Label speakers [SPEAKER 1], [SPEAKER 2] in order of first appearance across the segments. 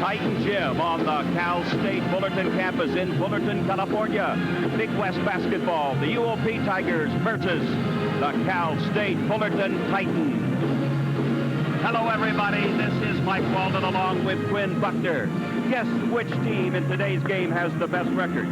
[SPEAKER 1] Titan Gym on the Cal State Fullerton campus in Fullerton, California. Big West basketball, the UOP Tigers versus the Cal State Fullerton Titans. Hello, everybody. This is Mike Walden along with Quinn Buckner. Guess which team in today's game has the best record?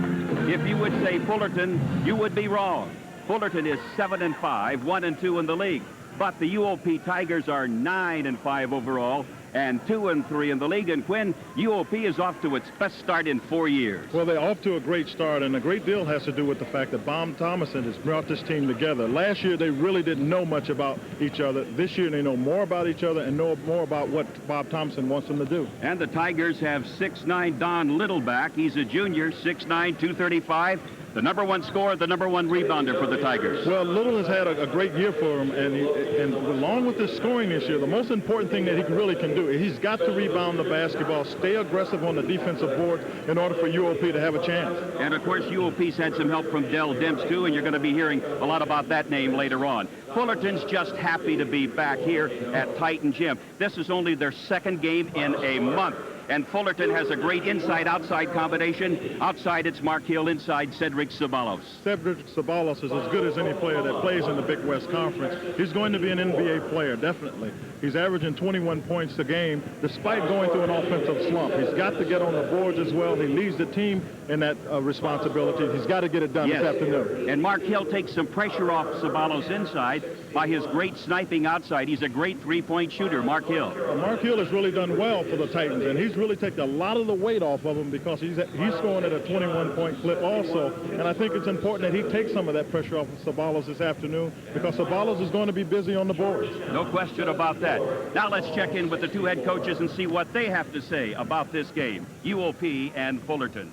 [SPEAKER 1] If you would say Fullerton, you would be wrong. Fullerton is 7-5, 1-2 in the league. But the UOP Tigers are 9-5 overall and 2-3 in the league. And Quinn, UOP is off to its best start in 4 years.
[SPEAKER 2] Well, they're off to a great start, and a great deal has to do with the fact that Bob Thomason has brought this team together. Last year, they really didn't know much about each other. This year, they know more about each other and know more about what Bob Thomason wants them to do.
[SPEAKER 1] And the Tigers have 6'9" Don Littleback. He's a junior, 6'9", 235. The #1 scorer, the #1 rebounder for the Tigers.
[SPEAKER 2] Well, Little has had a great year for him, and along with his scoring this year, the most important thing that he really can do is he's got to rebound the basketball, stay aggressive on the defensive board in order for UOP to have a chance.
[SPEAKER 1] And, of course, UOP's had some help from Dell Demps, too, and you're going to be hearing a lot about that name later on. Fullerton's just happy to be back here at Titan Gym. This is only their second game in a month. And Fullerton has a great inside-outside combination. Outside, it's Mark Hill. Inside, Cedric Ceballos.
[SPEAKER 2] Cedric Ceballos is as good as any player that plays in the Big West Conference. He's going to be an NBA player, definitely. He's averaging 21 points a game, despite going through an offensive slump. He's got to get on the boards as well. He leads the team in that responsibility. He's got to get it done this afternoon.
[SPEAKER 1] And Mark Hill takes some pressure off Ceballos inside by his great sniping outside. He's a great three-point shooter, Mark Hill.
[SPEAKER 2] Mark Hill has really done well for the Titans, and he's really taken a lot of the weight off of him because he's scoring at a 21-point clip also. And I think it's important that he takes some of that pressure off of Ceballos this afternoon because Ceballos is going to be busy on the boards.
[SPEAKER 1] No question about that. Now let's check in with the two head coaches and see what they have to say about this game, UOP and Fullerton.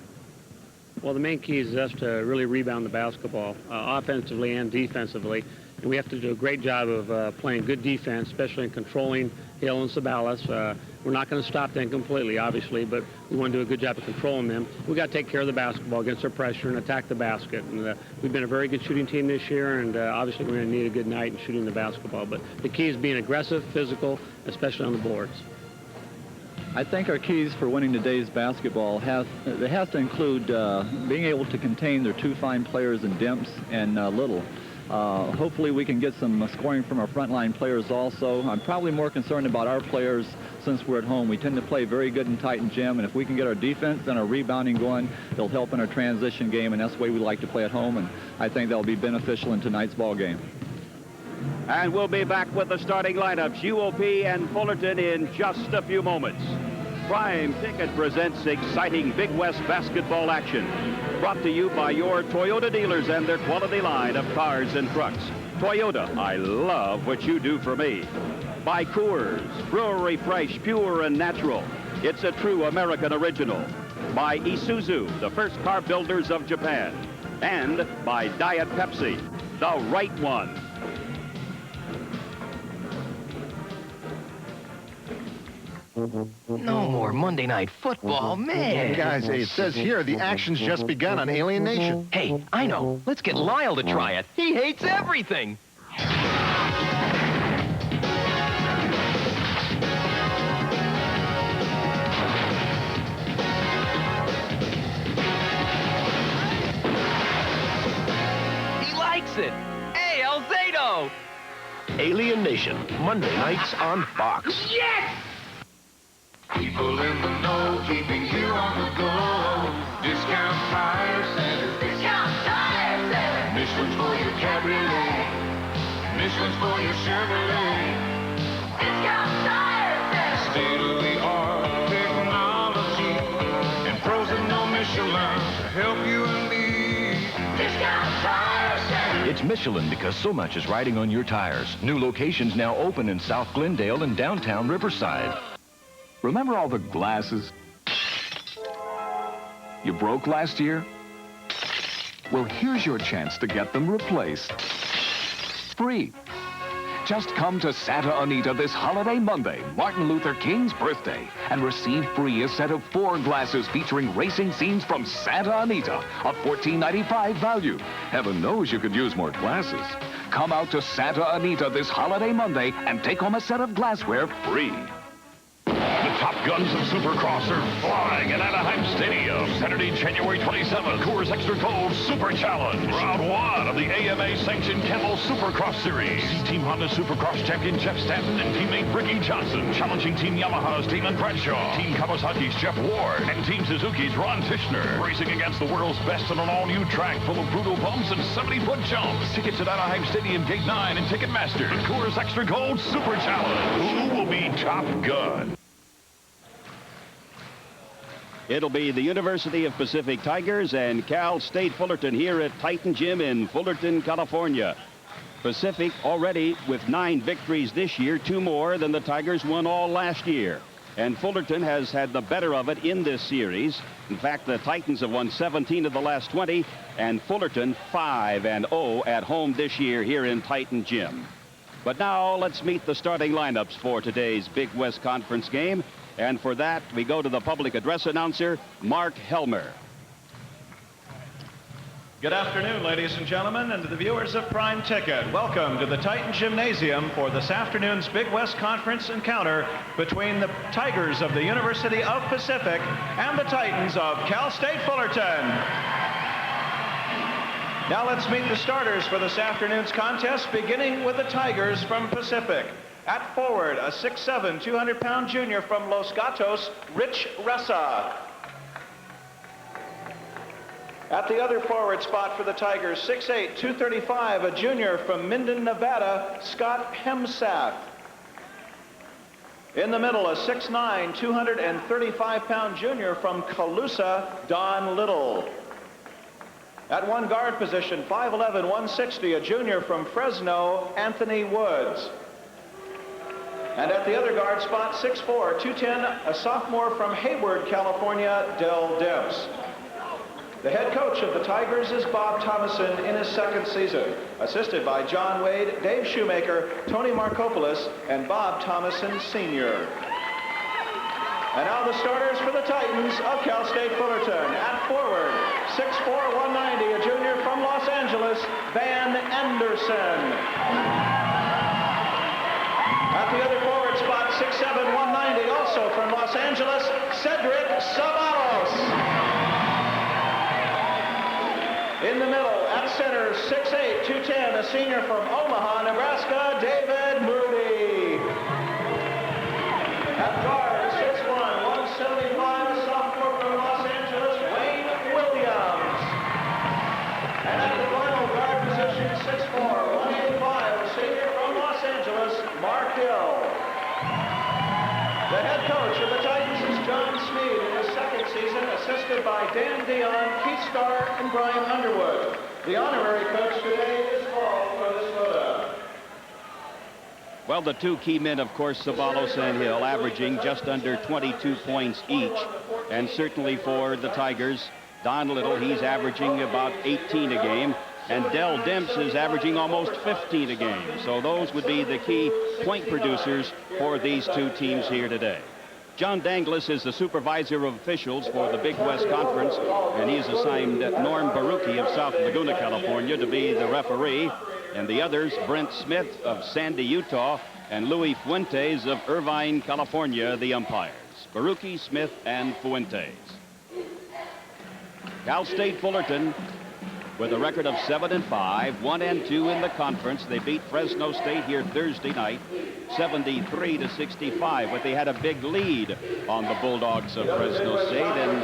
[SPEAKER 3] Well, the main key is us to really rebound the basketball, offensively and defensively. And we have to do a great job of playing good defense, especially in controlling Hill and Ceballos. We're not going to stop them completely, obviously, but we want to do a good job of controlling them. We've got to take care of the basketball against their pressure and attack the basket. And we've been a very good shooting team this year, and obviously we're going to need a good night in shooting the basketball. But the key is being aggressive, physical, especially on the boards.
[SPEAKER 4] I think our keys for winning today's basketball has to include being able to contain their two fine players in Demps and Little. Hopefully we can get some scoring from our frontline players also. I'm probably more concerned about our players since we're at home. We tend to play very good in Titan Gym, and if we can get our defense and our rebounding going, it'll help in our transition game, and that's the way we like to play at home, and I think that'll be beneficial in tonight's ball game.
[SPEAKER 1] And we'll be back with the starting lineups, UOP and Fullerton, in just a few moments. Prime Ticket presents exciting Big West basketball action. Brought to you by your Toyota dealers and their quality line of cars and trucks. Toyota, I love what you do for me. By Coors, brewery fresh, pure and natural. It's a true American original. By Isuzu, the first car builders of Japan. And by Diet Pepsi, the right one.
[SPEAKER 5] No more Monday Night Football, man.
[SPEAKER 6] Guys, it says here the action's just begun on Alien Nation.
[SPEAKER 5] Hey, I know. Let's get Lyle to try it. He hates everything. He likes it. Hey, El Zato.
[SPEAKER 6] Alien Nation, Monday nights on Fox.
[SPEAKER 5] Yes!
[SPEAKER 7] People in the know, keeping you on the go. Discount tire centers.
[SPEAKER 8] Discount tire centers.
[SPEAKER 7] Michelin's for your cabriolet. Michelin's for your Chevrolet.
[SPEAKER 8] Discount tire centers.
[SPEAKER 7] State-of-the-art technology. And pros that know Michelin to help you and me.
[SPEAKER 8] Discount tire centers.
[SPEAKER 9] It's Michelin because so much is riding on your tires. New locations now open in South Glendale and downtown Riverside.
[SPEAKER 10] Remember all the glasses you broke last year? Well, here's your chance to get them replaced. Free. Just come to Santa Anita this holiday Monday, Martin Luther King's birthday, and receive free a set of 4 glasses featuring racing scenes from Santa Anita, a $14.95 value. Heaven knows you could use more glasses. Come out to Santa Anita this holiday Monday and take home a set of glassware free.
[SPEAKER 7] The
[SPEAKER 11] Top Guns of Supercross are flying at Anaheim Stadium. Saturday, January 27th, Coors Extra Cold Super Challenge. Round 1 of the AMA-sanctioned Camel Supercross Series. See Team Honda Supercross champion Jeff Stanton and teammate Ricky Johnson challenging Team Yamaha's Damon Bradshaw, Team Kawasaki's Jeff Ward, and Team Suzuki's Ron Tischner. Racing against the world's best on an all-new track full of brutal bumps and 70-foot jumps. Tickets at Anaheim Stadium Gate 9 and Ticketmaster. Coors Extra Cold Super Challenge. Who will be Top Gun?
[SPEAKER 1] It'll be the University of Pacific Tigers and Cal State Fullerton here at Titan Gym in Fullerton, California. Pacific already with 9 victories this year, 2 more than the Tigers won all last year. And Fullerton has had the better of it in this series. In fact, the Titans have won 17 of the last 20, and Fullerton 5-0 at home this year here in Titan Gym. But now let's meet the starting lineups for today's Big West Conference game. And for that, we go to the public address announcer, Mark Helmer.
[SPEAKER 12] Good afternoon, ladies and gentlemen, and to the viewers of Prime Ticket. Welcome to the Titan Gymnasium for this afternoon's Big West Conference encounter between the Tigers of the University of Pacific and the Titans of Cal State Fullerton. Now let's meet the starters for this afternoon's contest, beginning with the Tigers from Pacific. At forward, a 6'7", 200-pound junior from Los Gatos, Rich Ressa. At the other forward spot for the Tigers, 6'8", 235, a junior from Minden, Nevada, Scott Hemsath. In the middle, a 6'9", 235-pound junior from Colusa, Don Little. At one guard position, 5'11", 160, a junior from Fresno, Anthony Woods. And at the other guard spot, 6'4", 210, a sophomore from Hayward, California, Del Demps. The head coach of the Tigers is Bob Thomason in his second season, assisted by John Wade, Dave Shoemaker, Tony Markopoulos, and Bob Thomason Sr. And now the starters for the Titans of Cal State Fullerton. At forward, 6'4", 190, a junior from Los Angeles, Van Anderson. At the other forward spot, 6'7", 190, also from Los Angeles, Cedric Savalos. In the middle, at center, 6'8", 210, a senior from Omaha, Nebraska, David Moody. At guard, 6'1", 175, a sophomore from Los Angeles, Wayne Williams. And at the final guard position, 6'4", 185, a senior from Los Angeles, Mark Hill. The head coach of the Titans is John Smead in his second season, assisted by Dan Dion, Keith Starr, and Brian Underwood. The honorary coach today is Paul Frodesvoda.
[SPEAKER 1] Well, the two key men, of course, Savalos and Hill, averaging just under 22 points each. And certainly for the Tigers, Don Little, he's averaging about 18 a game. And Del Demps is averaging almost 15 a game. So those would be the key point producers for these two teams here today. John Danglis is the supervisor of officials for the Big West Conference, and he's assigned Norm Barucki of South Laguna, California, to be the referee. And the others, Brent Smith of Sandy, Utah, and Louis Fuentes of Irvine, California, the umpires. Barucki, Smith, and Fuentes. Cal State Fullerton, with a record of 7-5, 1-2 in the conference. They beat Fresno State here Thursday night, 73-65, but they had a big lead on the Bulldogs of Fresno State, and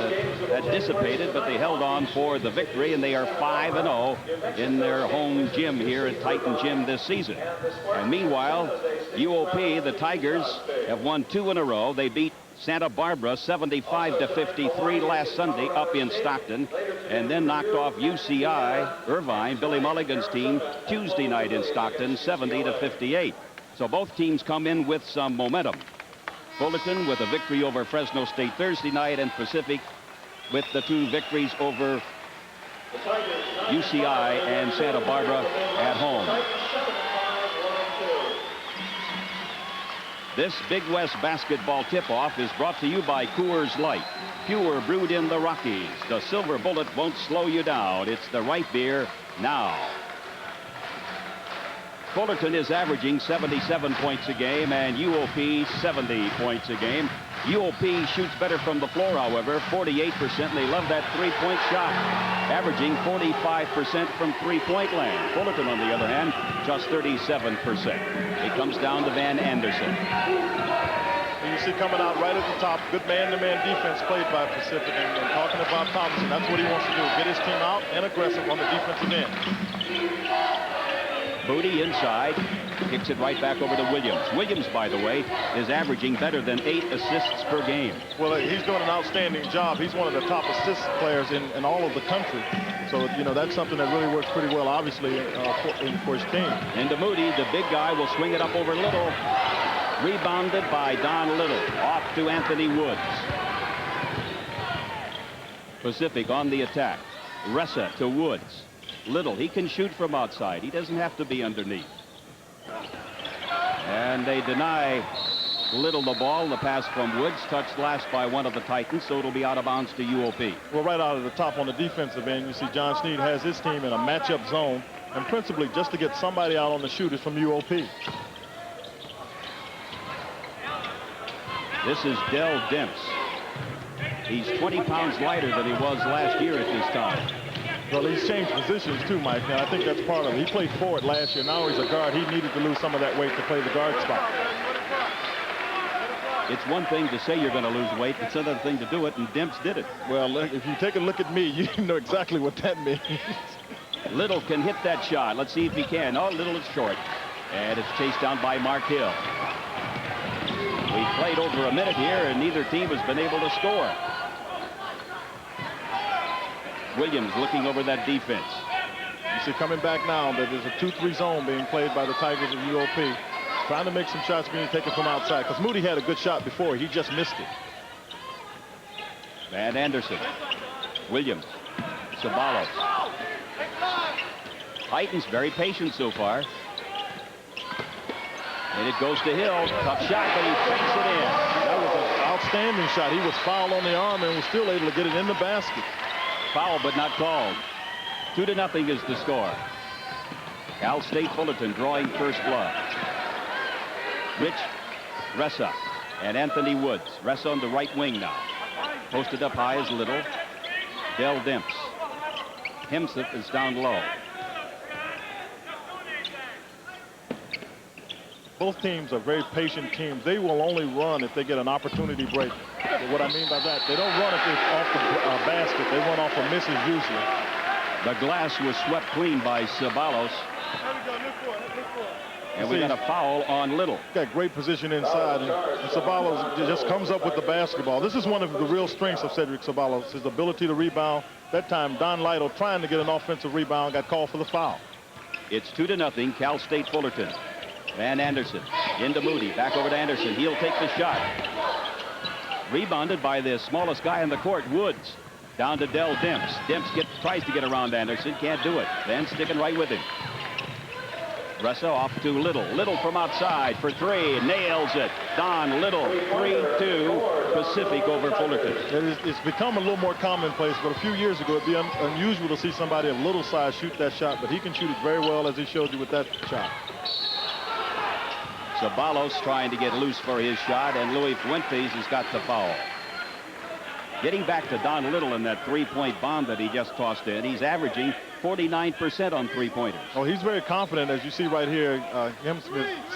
[SPEAKER 1] that dissipated, but they held on for the victory, and they are 5-0 in their home gym here at Titan Gym this season. And meanwhile, UOP, the Tigers, have won 2 in a row. They beat Santa Barbara 75-53 last Sunday up in Stockton, and then knocked off UCI, Irvine, Billy Mulligan's team, Tuesday night in Stockton, 70-58. So both teams come in with some momentum. Fullerton with a victory over Fresno State Thursday night, and Pacific with the 2 victories over UCI and Santa Barbara at home. This Big West basketball tip-off is brought to you by Coors Light. Pure brewed in the Rockies. The silver bullet won't slow you down. It's the right beer now. Fullerton is averaging 77 points a game, and UOP 70 points a game. UOP shoots better from the floor, however, 48%, and they love that three-point shot, averaging 45% from three-point land. Fullerton, on the other hand, just 37%. It comes down to Van Anderson.
[SPEAKER 2] And you see coming out right at the top, good man-to-man defense played by Pacific. And talking about Thompson, that's what he wants to do, get his team out and aggressive on the defensive end.
[SPEAKER 1] Booty inside, kicks it right back over to Williams. Williams, by the way, is averaging better than 8 assists per game.
[SPEAKER 2] Well, he's doing an outstanding job. He's one of the top assist players in all of the country. So, you know, that's something that really works pretty well, obviously, for his team.
[SPEAKER 1] Into Moody, the big guy will swing it up over Little. Rebounded by Don Little. Off to Anthony Woods. Pacific on the attack. Ressa to Woods. Little, he can shoot from outside. He doesn't have to be underneath. And they deny Little the ball. The pass from Woods, touched last by one of the Titans, so it'll be out of bounds to UOP.
[SPEAKER 2] Well, right out of the top on the defensive end, you see John Sneed has his team in a matchup zone, and principally just to get somebody out on the shooters from UOP.
[SPEAKER 1] This is Del Demps. He's 20 pounds lighter than he was last year at this time.
[SPEAKER 2] Well, he's changed positions too, Mike. Now, I think that's part of it. He played forward last year. Now he's a guard. He needed to lose some of that weight to play the guard spot.
[SPEAKER 1] It's one thing to say you're going to lose weight. It's another thing to do it, and Demps did it.
[SPEAKER 2] Well, if you take a look at me, you know exactly what that means.
[SPEAKER 1] Little can hit that shot. Let's see if he can. Oh, Little is short. And it's chased down by Mark Hill. We've played over a minute here, and neither team has been able to score. Williams looking over that defense.
[SPEAKER 2] You see coming back now that there's a 2-3 zone being played by the Tigers of UOP. Trying to make some shots being taken from outside, because Moody had a good shot before. He just missed it.
[SPEAKER 1] Van Anderson. Williams. Sabalos. Titans very patient so far. And it goes to Hill. Tough shot, but he takes it in.
[SPEAKER 2] That was an outstanding shot. He was fouled on the arm and was still able to get it in the basket.
[SPEAKER 1] Foul, but not called. 2-0 is the score. Cal State Fullerton drawing first blood. Rich Ressa and Anthony Woods. Ressa on the right wing now. Posted up high is Little. Del Demps. Himseth is down low.
[SPEAKER 2] Both teams are very patient teams. They will only run if they get an opportunity break. What I mean by that, they don't run if they're off the basket. They run off of misses usually.
[SPEAKER 1] The glass was swept clean by Sabalos. And we got a foul on Little.
[SPEAKER 2] Got great position inside, and Sabalos just comes up with the basketball. This is one of the real strengths of Cedric Sabalos, his ability to rebound. That time, Don Lytle trying to get an offensive rebound, got called for the foul.
[SPEAKER 1] It's 2-0, Cal State Fullerton. Van Anderson into Moody, back over to Anderson. He'll take the shot. Rebounded by the smallest guy on the court, Woods. Down to Del Demps. Demps tries to get around Anderson, can't do it. Van sticking right with him. Ressa off to Little. Little from outside for three. Nails it. Don Little. 3-2 Pacific over Fullerton.
[SPEAKER 2] It's become a little more commonplace, but a few years ago it'd be unusual to see somebody of little size shoot that shot, but he can shoot it very well, as he showed you with that shot.
[SPEAKER 1] Sabalos trying to get loose for his shot, and Louis Fuentes has got the foul. Getting back to Don Little in that three-point bomb that he just tossed in, he's averaging 49% on three-pointers.
[SPEAKER 2] Oh, he's very confident, as you see right here.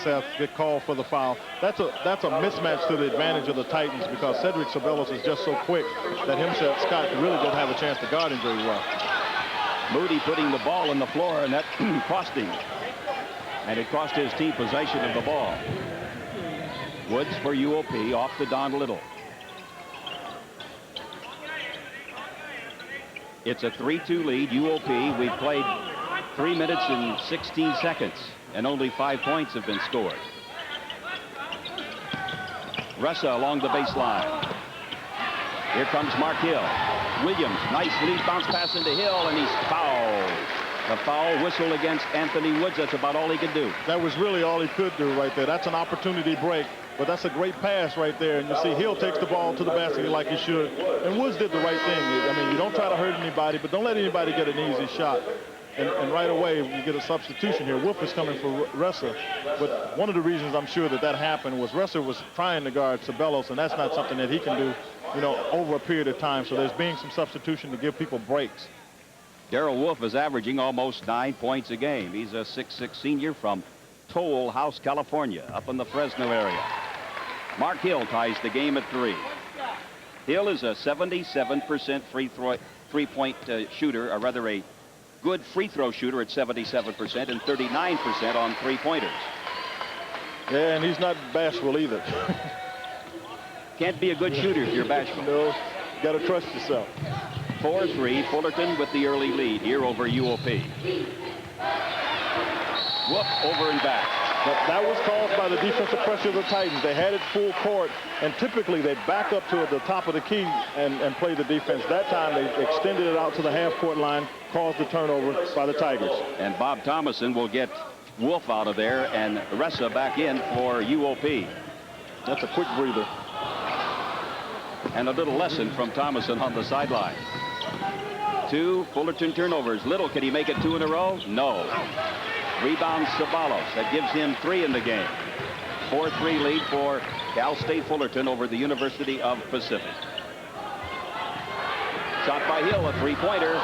[SPEAKER 2] Seth get called for the foul. That's a mismatch to the advantage of the Titans, because Cedric Sabalos is just so quick that Scott really didn't have a chance to guard him very well.
[SPEAKER 1] Moody putting the ball on the floor, and that cost him. And it cost his team possession of the ball. Woods for UOP, off to Don Little. It's a 3-2 lead, UOP. We've played 3 minutes and 16 seconds, and only 5 points have been scored. Ressa along the baseline. Here comes Mark Hill. Williams, nice lead bounce pass into Hill, and he's fouled. The foul whistle against Anthony Woods. That's about all he could do.
[SPEAKER 2] That was really all he could do right there. That's an opportunity break, but that's a great pass right there. And you see Hill takes the ball to the basket like he should. And Woods did the right thing. I mean, you don't try to hurt anybody, but don't let anybody get an easy shot. and right away you get a substitution here. Wolf is coming for Ressa, but one of the reasons I'm sure that happened was Ressa was trying to guard Ceballos, and that's not something that he can do, you know, over a period of time. So there's being some substitution to give people breaks.
[SPEAKER 13] Darrell Wolf is averaging almost 9 points a game. He's a 6'6" senior from Toll House, California, up in the Fresno area. Mark Hill ties the game at 3. Hill is a 77% three-point shooter, or rather a good free throw shooter at 77% and 39% on three-pointers.
[SPEAKER 2] Yeah, and he's not bashful either.
[SPEAKER 13] Can't be a good shooter if you're bashful.
[SPEAKER 2] No, you got to trust yourself.
[SPEAKER 13] 4-3, Fullerton with the early lead here over UOP. Whoop, over and back.
[SPEAKER 2] That was caused by the defensive pressure of the Titans. They had it full court, and typically they back up to the top of the key and play the defense. That time they extended it out to the half-court line, caused the turnover by the Tigers.
[SPEAKER 13] And Bob Thomason will get Wolf out of there and Ressa back in for UOP.
[SPEAKER 2] That's a quick breather.
[SPEAKER 13] And a little lesson from Thomason on the sideline. 2 Fullerton turnovers. Little, can he make it 2 in a row? No. Rebounds Ceballos. That gives him 3 in the game. 4-3 lead for Cal State Fullerton over the University of Pacific. Shot by Hill, a three-pointer.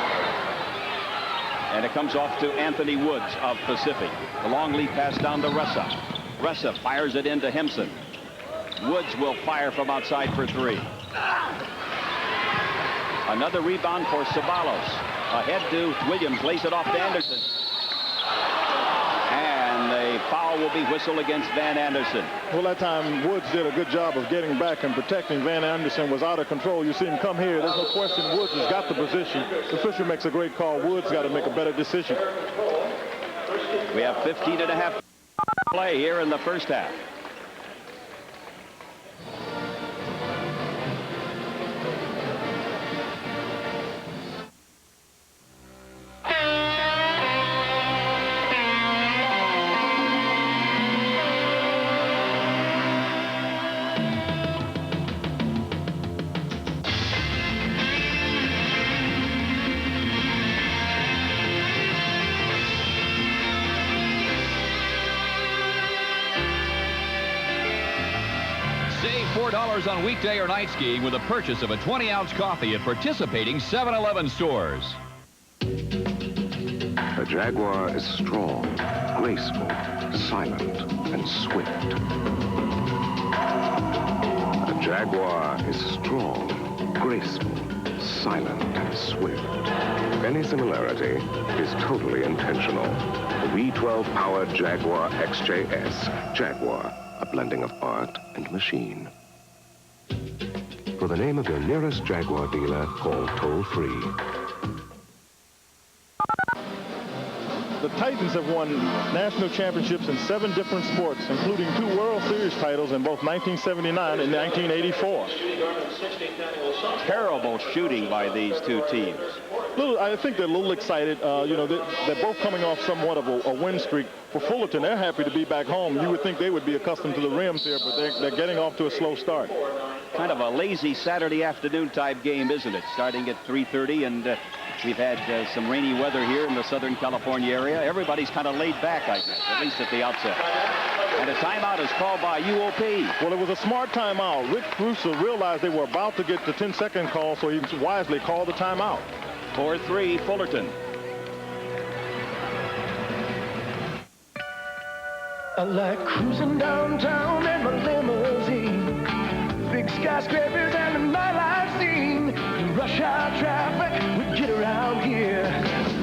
[SPEAKER 13] And it comes off to Anthony Woods of Pacific. The long lead pass down to Ressa. Ressa fires it into Hempson. Woods will fire from outside for 3. Another rebound for Ceballos. Ahead to Williams, lays it off to Anderson. And a foul will be whistled against Van Anderson.
[SPEAKER 2] Well, that time Woods did a good job of getting back and protecting. Van Anderson was out of control. You see him come here. There's no question Woods has got the position. The official makes a great call. Woods got to make a better decision.
[SPEAKER 13] We have 15.5 play here in the first half.
[SPEAKER 14] $4 on weekday or night skiing with a purchase of a 20-ounce coffee at participating 7-Eleven stores.
[SPEAKER 15] A Jaguar is strong, graceful, silent, and swift. A Jaguar is strong, graceful, silent, and swift. Any similarity is totally intentional. The V12-powered Jaguar XJS. Jaguar, a blending of art and machine. For the name of your nearest Jaguar dealer, call toll-free.
[SPEAKER 2] The Titans have won national championships in 7 different sports, including 2 World Series titles in both 1979 and 1984.
[SPEAKER 13] Terrible shooting by these 2 teams.
[SPEAKER 2] I think they're a little excited. You know, they're both coming off somewhat of a win streak. For Fullerton, they're happy to be back home. You would think they would be accustomed to the rims here, but they're getting off to a slow start.
[SPEAKER 13] Kind of a lazy Saturday afternoon type game, isn't it? Starting at 3:30, and we've had some rainy weather here in the Southern California area. Everybody's kind of laid back, I guess, at least at the outset. And a timeout is called by UOP.
[SPEAKER 2] Well, it was a smart timeout. Rick Russo realized they were about to get the 10-second call, so he wisely called the timeout.
[SPEAKER 13] 4-3, Fullerton.
[SPEAKER 16] I like cruising downtown in my limousine. Big skyscrapers and the nightlife scene. Rush hour traffic, we get around here.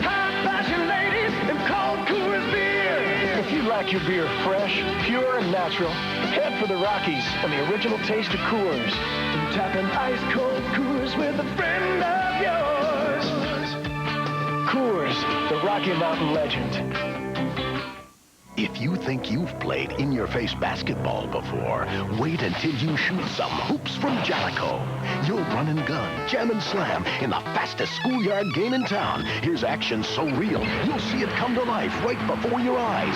[SPEAKER 16] High fashion ladies and cold Coors beer. If you like your beer fresh, pure, and natural, head for the Rockies and the original taste of Coors. And tap an ice cold Coors with a friend of yours. Coors, the Rocky Mountain legend.
[SPEAKER 6] If you think you've played in-your-face basketball before, wait until you shoot some hoops from Jalico. You'll run and gun, jam and slam in the fastest schoolyard game in town. Here's action so real, you'll see it come to life right before your eyes.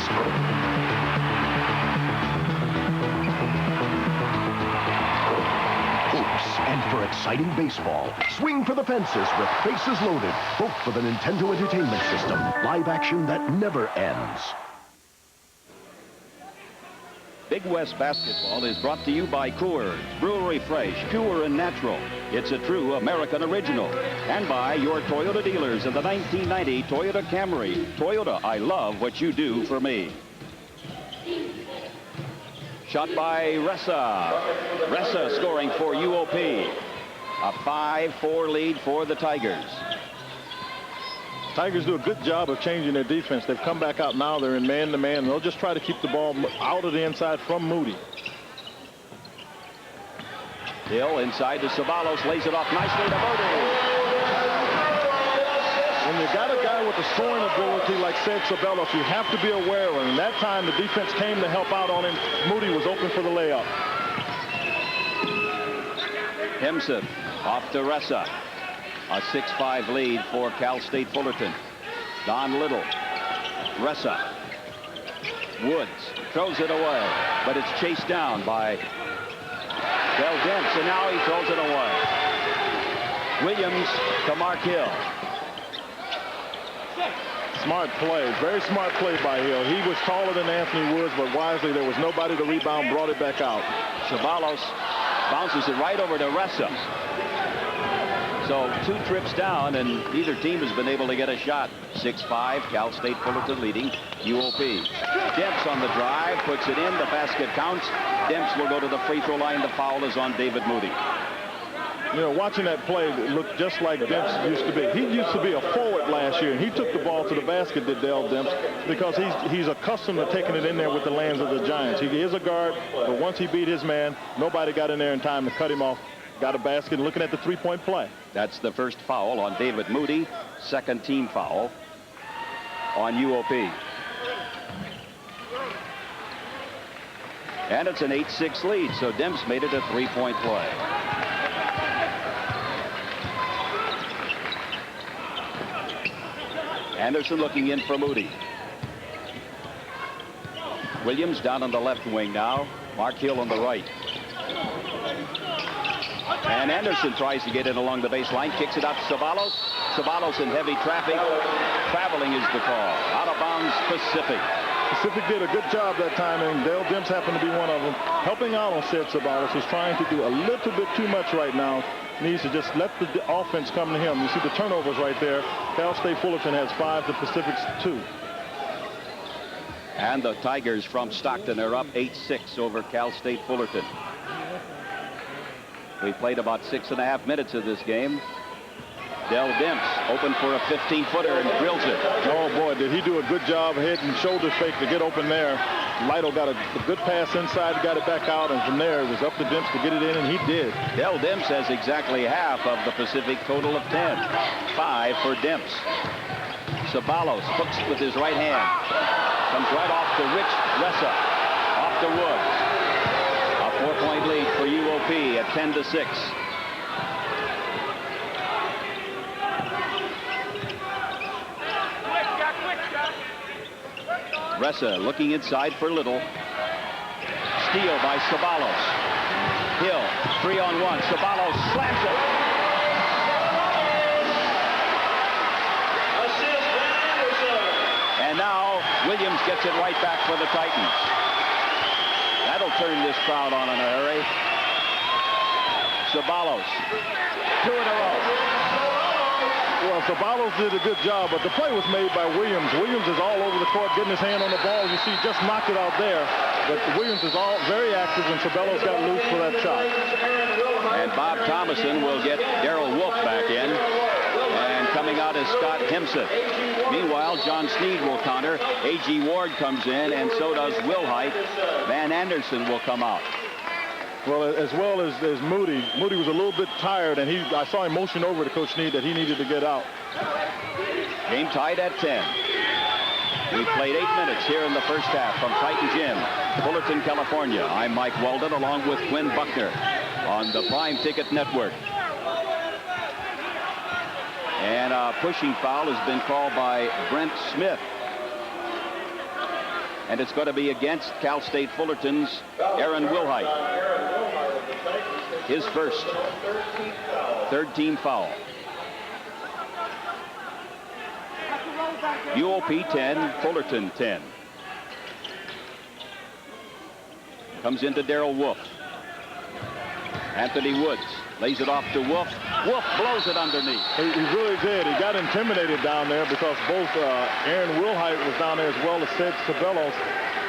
[SPEAKER 6] Hoops, and for exciting baseball. Swing for the fences with Bases Loaded, both for the Nintendo Entertainment System. Live action that never ends.
[SPEAKER 13] Big West Basketball is brought to you by Coors, Brewery Fresh, pure and natural. It's a true American original. And by your Toyota dealers in the 1990 Toyota Camry. Toyota, I love what you do for me. Shot by Ressa. Ressa scoring for UOP. A 5-4 lead for the Tigers.
[SPEAKER 2] Tigers do a good job of changing their defense. They've come back out now. They're in man-to-man. And they'll just try to keep the ball out of the inside from Moody.
[SPEAKER 13] Hill inside to Ceballos. Lays it off nicely to Moody.
[SPEAKER 2] When you got a guy with a scoring ability like Ced Ceballos, you have to be aware of him. And that time, the defense came to help out on him. Moody was open for the layup.
[SPEAKER 13] Himson off to Ressa. A 6-5 lead for Cal State Fullerton. Don Little. Ressa. Woods throws it away, but it's chased down by Del Dents, and now he throws it away. Williams to Mark Hill.
[SPEAKER 2] Smart play. Very smart play by Hill. He was taller than Anthony Woods, but wisely there was nobody to rebound, brought it back out.
[SPEAKER 13] Ceballos bounces it right over to Ressa. So 2 trips down, and neither team has been able to get a shot. 6-5, Cal State Fullerton leading UOP. Demps on the drive, puts it in. The basket counts. Demps will go to the free throw line. The foul is on David Moody.
[SPEAKER 2] You know, watching that play, it looked just like Demps used to be. He used to be a forward last year, and he took the ball to the basket, did Del Demps, because he's accustomed to taking it in there with the lands of the Giants. He is a guard, but once he beat his man, nobody got in there in time to cut him off. Got a basket, looking at the three-point play.
[SPEAKER 13] That's the first foul on David Moody. Second team foul on UOP. And it's an 8-6 lead, so Demps made it a 3-point play. Anderson looking in for Moody. Williams down on the left wing now. Mark Hill on the right. And Anderson tries to get it along the baseline, kicks it out to Ceballos. Ceballos in heavy traffic. Traveling is the call. Out of bounds, Pacific.
[SPEAKER 2] Pacific did a good job that time, and Del Demps happened to be one of them. Helping out on Ced Ceballos. He's trying to do a little bit too much right now. Needs to just let the offense come to him. You see the turnovers right there. Cal State Fullerton has 5, the Pacific's 2.
[SPEAKER 13] And the Tigers from Stockton are up 8-6 over Cal State Fullerton. We played about 6.5 minutes of this game. Del Demps open for a 15-footer and drills it.
[SPEAKER 2] Oh, boy, did he do a good job head and shoulder fake to get open there. Lido got a good pass inside, got it back out, and from there it was up to Demps to get it in, and he did.
[SPEAKER 13] Del Demps has exactly half of the Pacific total of 10. 5 for Demps. Ceballos hooks with his right hand. Comes right off to Rich Ressa. Off to Woods. A 4-point lead for UOP at 10-6. Ressa looking inside for Little. Steal by Ceballos. Hill, 3-on-1. Ceballos slams it. And now Williams gets it right back for the Titans. That'll turn this crowd on in a hurry. Ceballos, 2 in a row.
[SPEAKER 2] Well, Ceballos did a good job, but the play was made by Williams. Williams is all over the court, getting his hand on the ball. You see, just knocked it out there. But Williams is all very active, and Ceballos got loose for that shot.
[SPEAKER 13] And Bob Thomason will get Darrell Wolf back in. And coming out is Scott Himson. Meanwhile, John Sneed will counter. A.G. Ward comes in, and so does Will Height. Van Anderson will come out.
[SPEAKER 2] Well, as well as Moody. Moody was a little bit tired, and I saw him motion over to Coach Sneed that he needed to get out.
[SPEAKER 13] Game tied at 10. We played 8 minutes here in the first half from Titan Gym, Fullerton, California. I'm Mike Weldon along with Quinn Buckner on the Prime Ticket Network. And a pushing foul has been called by Brent Smith. And it's going to be against Cal State Fullerton's Aaron Wilhite. His first. Third team foul. UOP 10, Fullerton 10. Comes into Darrell Wolf. Anthony Woods lays it off to Wolf. Wolf blows it underneath.
[SPEAKER 2] He really did. He got intimidated down there because both Aaron Wilhite was down there as well as Sid Sabelos.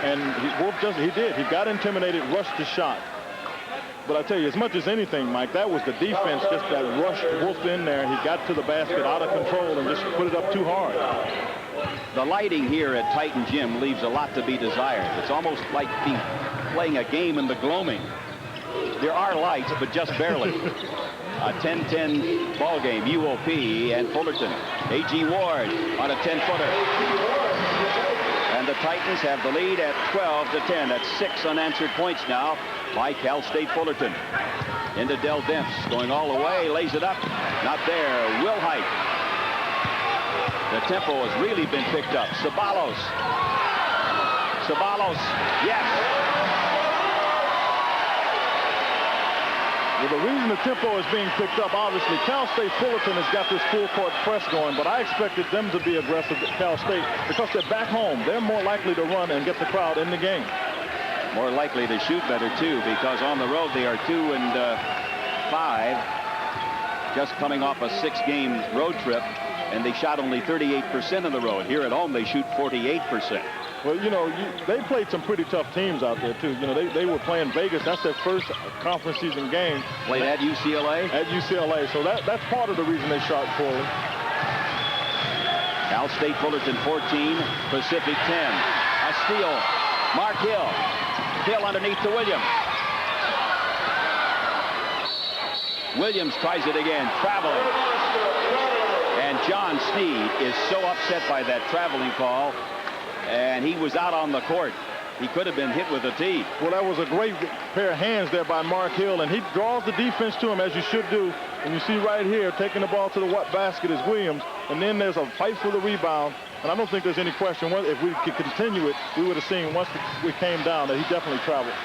[SPEAKER 2] And Wolf he did. He got intimidated, rushed the shot. But I tell you, as much as anything, Mike, that was the defense just that rushed Wolf in there. He got to the basket out of control and just put it up too hard.
[SPEAKER 13] The lighting here at Titan Gym leaves a lot to be desired. It's almost like playing a game in the gloaming. There are lights, but just barely. A 10-10 ball game, UOP and Fullerton. A.G. Ward on a 10-footer. And the Titans have the lead at 12-10. That's 6 unanswered points now by Cal State Fullerton. Into Del Demps, going all the way, lays it up. Not there. Wilhite. The tempo has really been picked up. Sabalos. Sabalos, yes.
[SPEAKER 2] Well, the reason the tempo is being picked up, obviously, Cal State Fullerton has got this full court press going, but I expected them to be aggressive at Cal State because they're back home. They're more likely to run and get the crowd in the game.
[SPEAKER 13] More likely to shoot better, too, because on the road they are 2-5, just coming off a 6-game road trip, and they shot only 38% on the road. Here at home, they shoot 48%.
[SPEAKER 2] Well, you know, they played some pretty tough teams out there, too. You know, they were playing Vegas. That's their first conference season game.
[SPEAKER 13] Played at UCLA?
[SPEAKER 2] At UCLA. So that's part of the reason they shot poorly.
[SPEAKER 13] Cal State Fullerton 14, Pacific 10. A steal. Mark Hill. Hill underneath to Williams. Williams tries it again, traveling. And John Sneed is so upset by that traveling call. And he was out on the court. He could have been hit with a tee.
[SPEAKER 2] Well, that was a great pair of hands there by Mark Hill, and he draws the defense to him, as you should do. And you see right here, taking the ball to the basket is Williams, and then there's a fight for the rebound. And I don't think there's any question if we could continue it, we would have seen once we came down that he definitely traveled.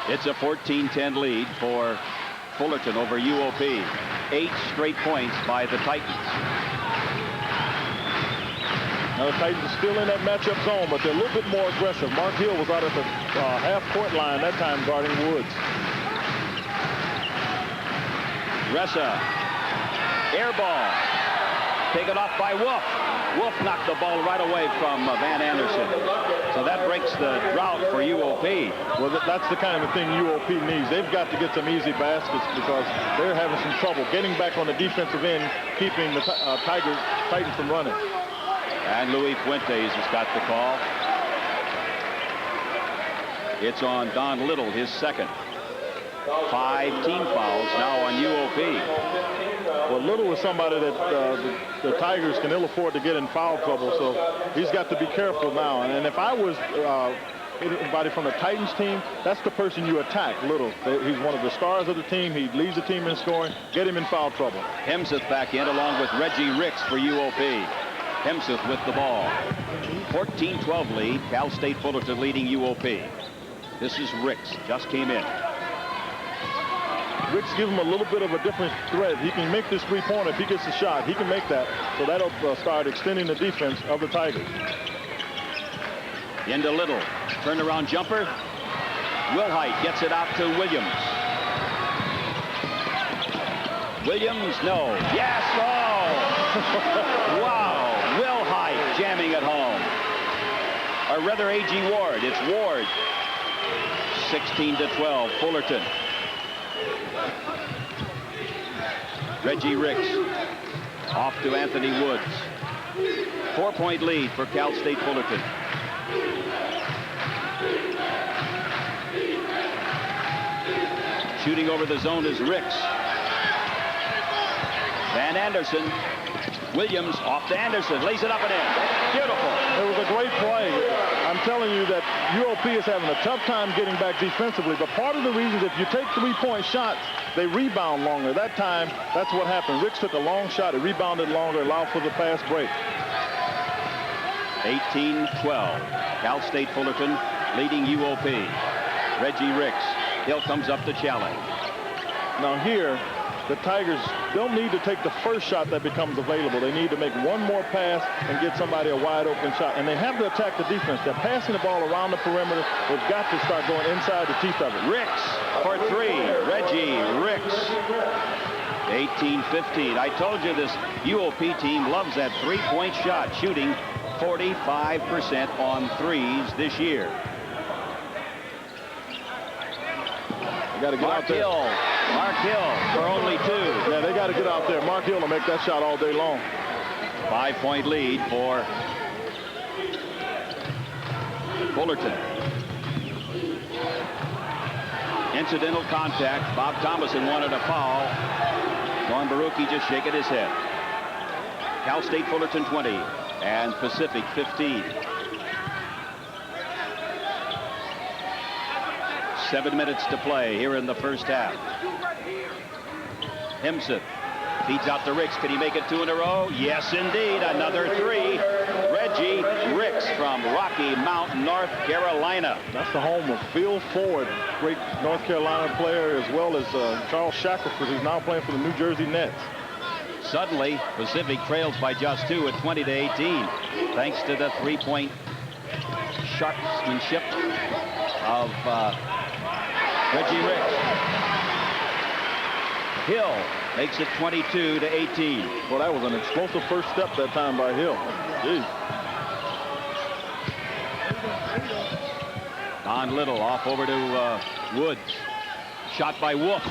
[SPEAKER 13] It's a 14-10 lead for Fullerton over UOP. 8 straight points by the Titans.
[SPEAKER 2] Now the Titans are still in that matchup zone, but they're a little bit more aggressive. Mark Hill was out at the half-court line that time guarding Woods.
[SPEAKER 13] Ressa. Air ball. Taken off by Wolf. Wolf knocked the ball right away from Van Anderson. So that breaks the drought for UOP.
[SPEAKER 2] Well, that's the kind of thing UOP needs. They've got to get some easy baskets because they're having some trouble getting back on the defensive end, keeping the Titans from running.
[SPEAKER 13] And Luis Fuentes has got the call. It's on Don Little, his second. 5 team fouls now on UOP.
[SPEAKER 2] Well, Little is somebody that the Tigers can ill afford to get in foul trouble, so he's got to be careful now. And if I was anybody from the Titans team, that's the person you attack, Little. He's one of the stars of the team. He leads the team in scoring. Get him in foul trouble.
[SPEAKER 13] Hemseth back in along with Reggie Ricks for UOP. Hemseth with the ball. 14-12 lead. Cal State Fullerton leading UOP. This is Ricks. Just came in.
[SPEAKER 2] Ricks give him a little bit of a different threat. He can make this three-pointer. If he gets the shot, he can make that. So that'll start extending the defense of the Tigers.
[SPEAKER 13] Into Little. Turnaround jumper. Wilhite gets it out to Williams. Williams, no. Yes, oh! Wow. Wilhite jamming it home. Or rather, A.G. Ward. It's Ward. 16-12, Fullerton. Reggie Ricks off to Anthony Woods. 4-point lead for Cal State Fullerton. Shooting over the zone is Ricks. Van Anderson. Williams off to Anderson. Lays it up and in. Beautiful.
[SPEAKER 2] It was a great play. I'm telling you that UOP is having a tough time getting back defensively, but part of the reason is if you take three-point shots, they rebound longer. That time, that's what happened. Ricks took a long shot. It rebounded longer, allowed for the fast break.
[SPEAKER 13] 18-12. Cal State Fullerton leading UOP. Reggie Ricks. Hill comes up to challenge.
[SPEAKER 2] Now here, the Tigers don't need to take the first shot that becomes available. They need to make one more pass and get somebody a wide open shot. And they have to attack the defense. They're passing the ball around the perimeter. They've got to start going inside the teeth of it.
[SPEAKER 13] Ricks for three. Reggie Ricks. 18-15. I told you this UOP team loves that three-point shot, shooting 45% on threes this year.
[SPEAKER 2] They got to get out there.
[SPEAKER 13] Mark Hill for only two.
[SPEAKER 2] Yeah, they got to get out there. Mark Hill will make that shot all day long.
[SPEAKER 13] 5-point lead for Fullerton. Incidental contact. Bob Thomason wanted a foul. Norm Barucki just shaking his head. Cal State Fullerton 20 and Pacific 15. 7 minutes to play here in the first half. Hemseth feeds out to Ricks. Can he make it 2 in a row? Yes, indeed. Another 3. Reggie Ricks from Rocky Mount, North Carolina.
[SPEAKER 2] That's the home of Phil Ford, great North Carolina player, as well as Charles Shackelford, who's now playing for the New Jersey Nets.
[SPEAKER 13] Suddenly, Pacific trails by just 2 at 20-18, thanks to the three-point sharpsmanship of Reggie Ricks. Hill makes it 22-18.
[SPEAKER 2] Well, that was an explosive first step that time by Hill. Jeez.
[SPEAKER 13] Don Little off over to Woods. Shot by Wolf.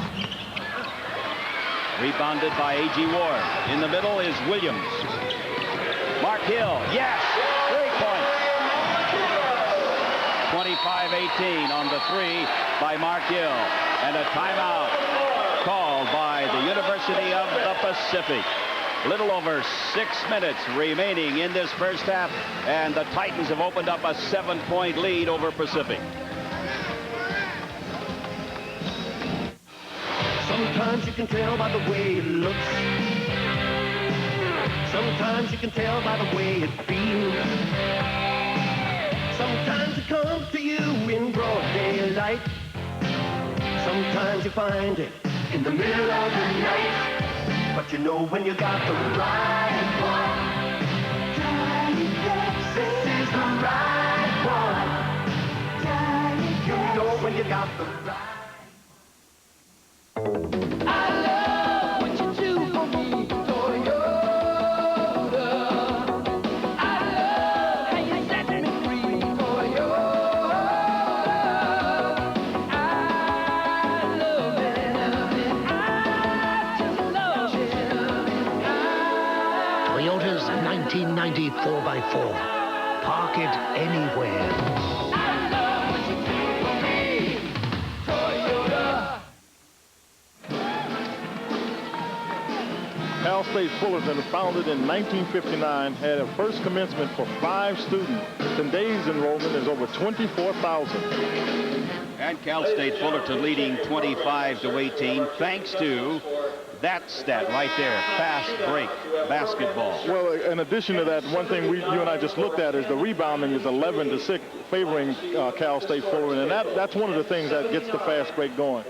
[SPEAKER 13] Rebounded by A.G. Ward. In the middle is Williams. Mark Hill. Yes! 3 points. 25-18 on the 3 by Mark Hill. And a timeout called by the University of the Pacific. Little over 6 minutes remaining in this first half, and the Titans have opened up a 7-point lead over Pacific.
[SPEAKER 16] Sometimes you can tell by the way it looks. Sometimes you can tell by the way it feels. Sometimes it comes to you in broad daylight. Sometimes you find it in the middle of the night. But you know when you got the right one. This is the right one. You know when you got the right. I love what you do for me, Toyota. I love how you set me free, Toyota. I love it. Toyota's 1990 4x4. Park it anywhere. I love what you do for me, Toyota.
[SPEAKER 2] Cal State Fullerton, founded in 1959, had a first commencement for 5 students. Today's enrollment is over 24,000.
[SPEAKER 13] And Cal State Fullerton leading 25-18, thanks to that stat right there, fast break basketball.
[SPEAKER 2] Well, in addition to that, one thing you and I just looked at is the rebounding is 11-6, favoring Cal State Fullerton, and that's one of the things that gets the fast break going.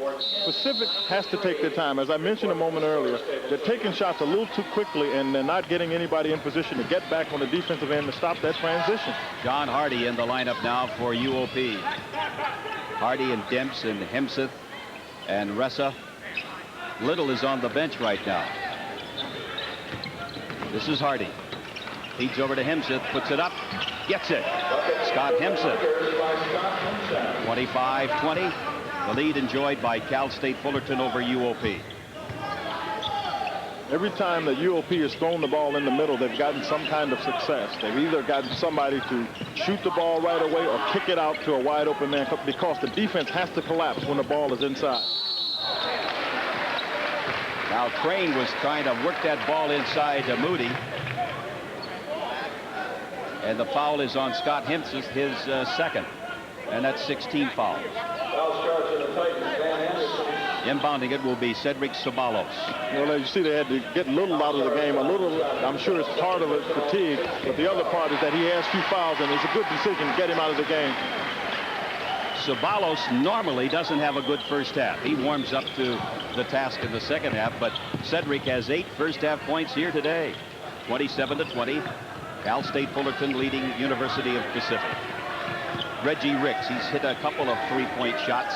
[SPEAKER 2] Pacific has to take their time. As I mentioned a moment earlier, they're taking shots a little too quickly, and they're not getting anybody in position to get back on the defensive end to stop that transition.
[SPEAKER 13] John Hardy in the lineup now for UOP. Hardy and Demps and Hemseth and Ressa. Little is on the bench right now. This is Hardy. Feeds over to Hemseth, puts it up, gets it. Scott Hemseth. 25-20. The lead enjoyed by Cal State Fullerton over UOP.
[SPEAKER 2] Every time that UOP has thrown the ball in the middle, they've gotten some kind of success. They've either gotten somebody to shoot the ball right away or kick it out to a wide open man, because the defense has to collapse when the ball is inside.
[SPEAKER 13] Now Crane was trying to work that ball inside to Moody. And the foul is on Scott Hemseth, his second. And that's 16 fouls. Inbounding it will be Cedric Ceballos.
[SPEAKER 2] Well, you see, they had to get Little out of the game. A little, I'm sure it's part of it, fatigue. But the other part is that he has few fouls, and it's a good decision to get him out of the game.
[SPEAKER 13] Sabalos normally doesn't have a good first half. He warms up to the task in the second half, but Cedric has 8 first half points here today. 27-20. Cal State Fullerton leading University of Pacific. Reggie Ricks, he's hit a couple of three-point shots.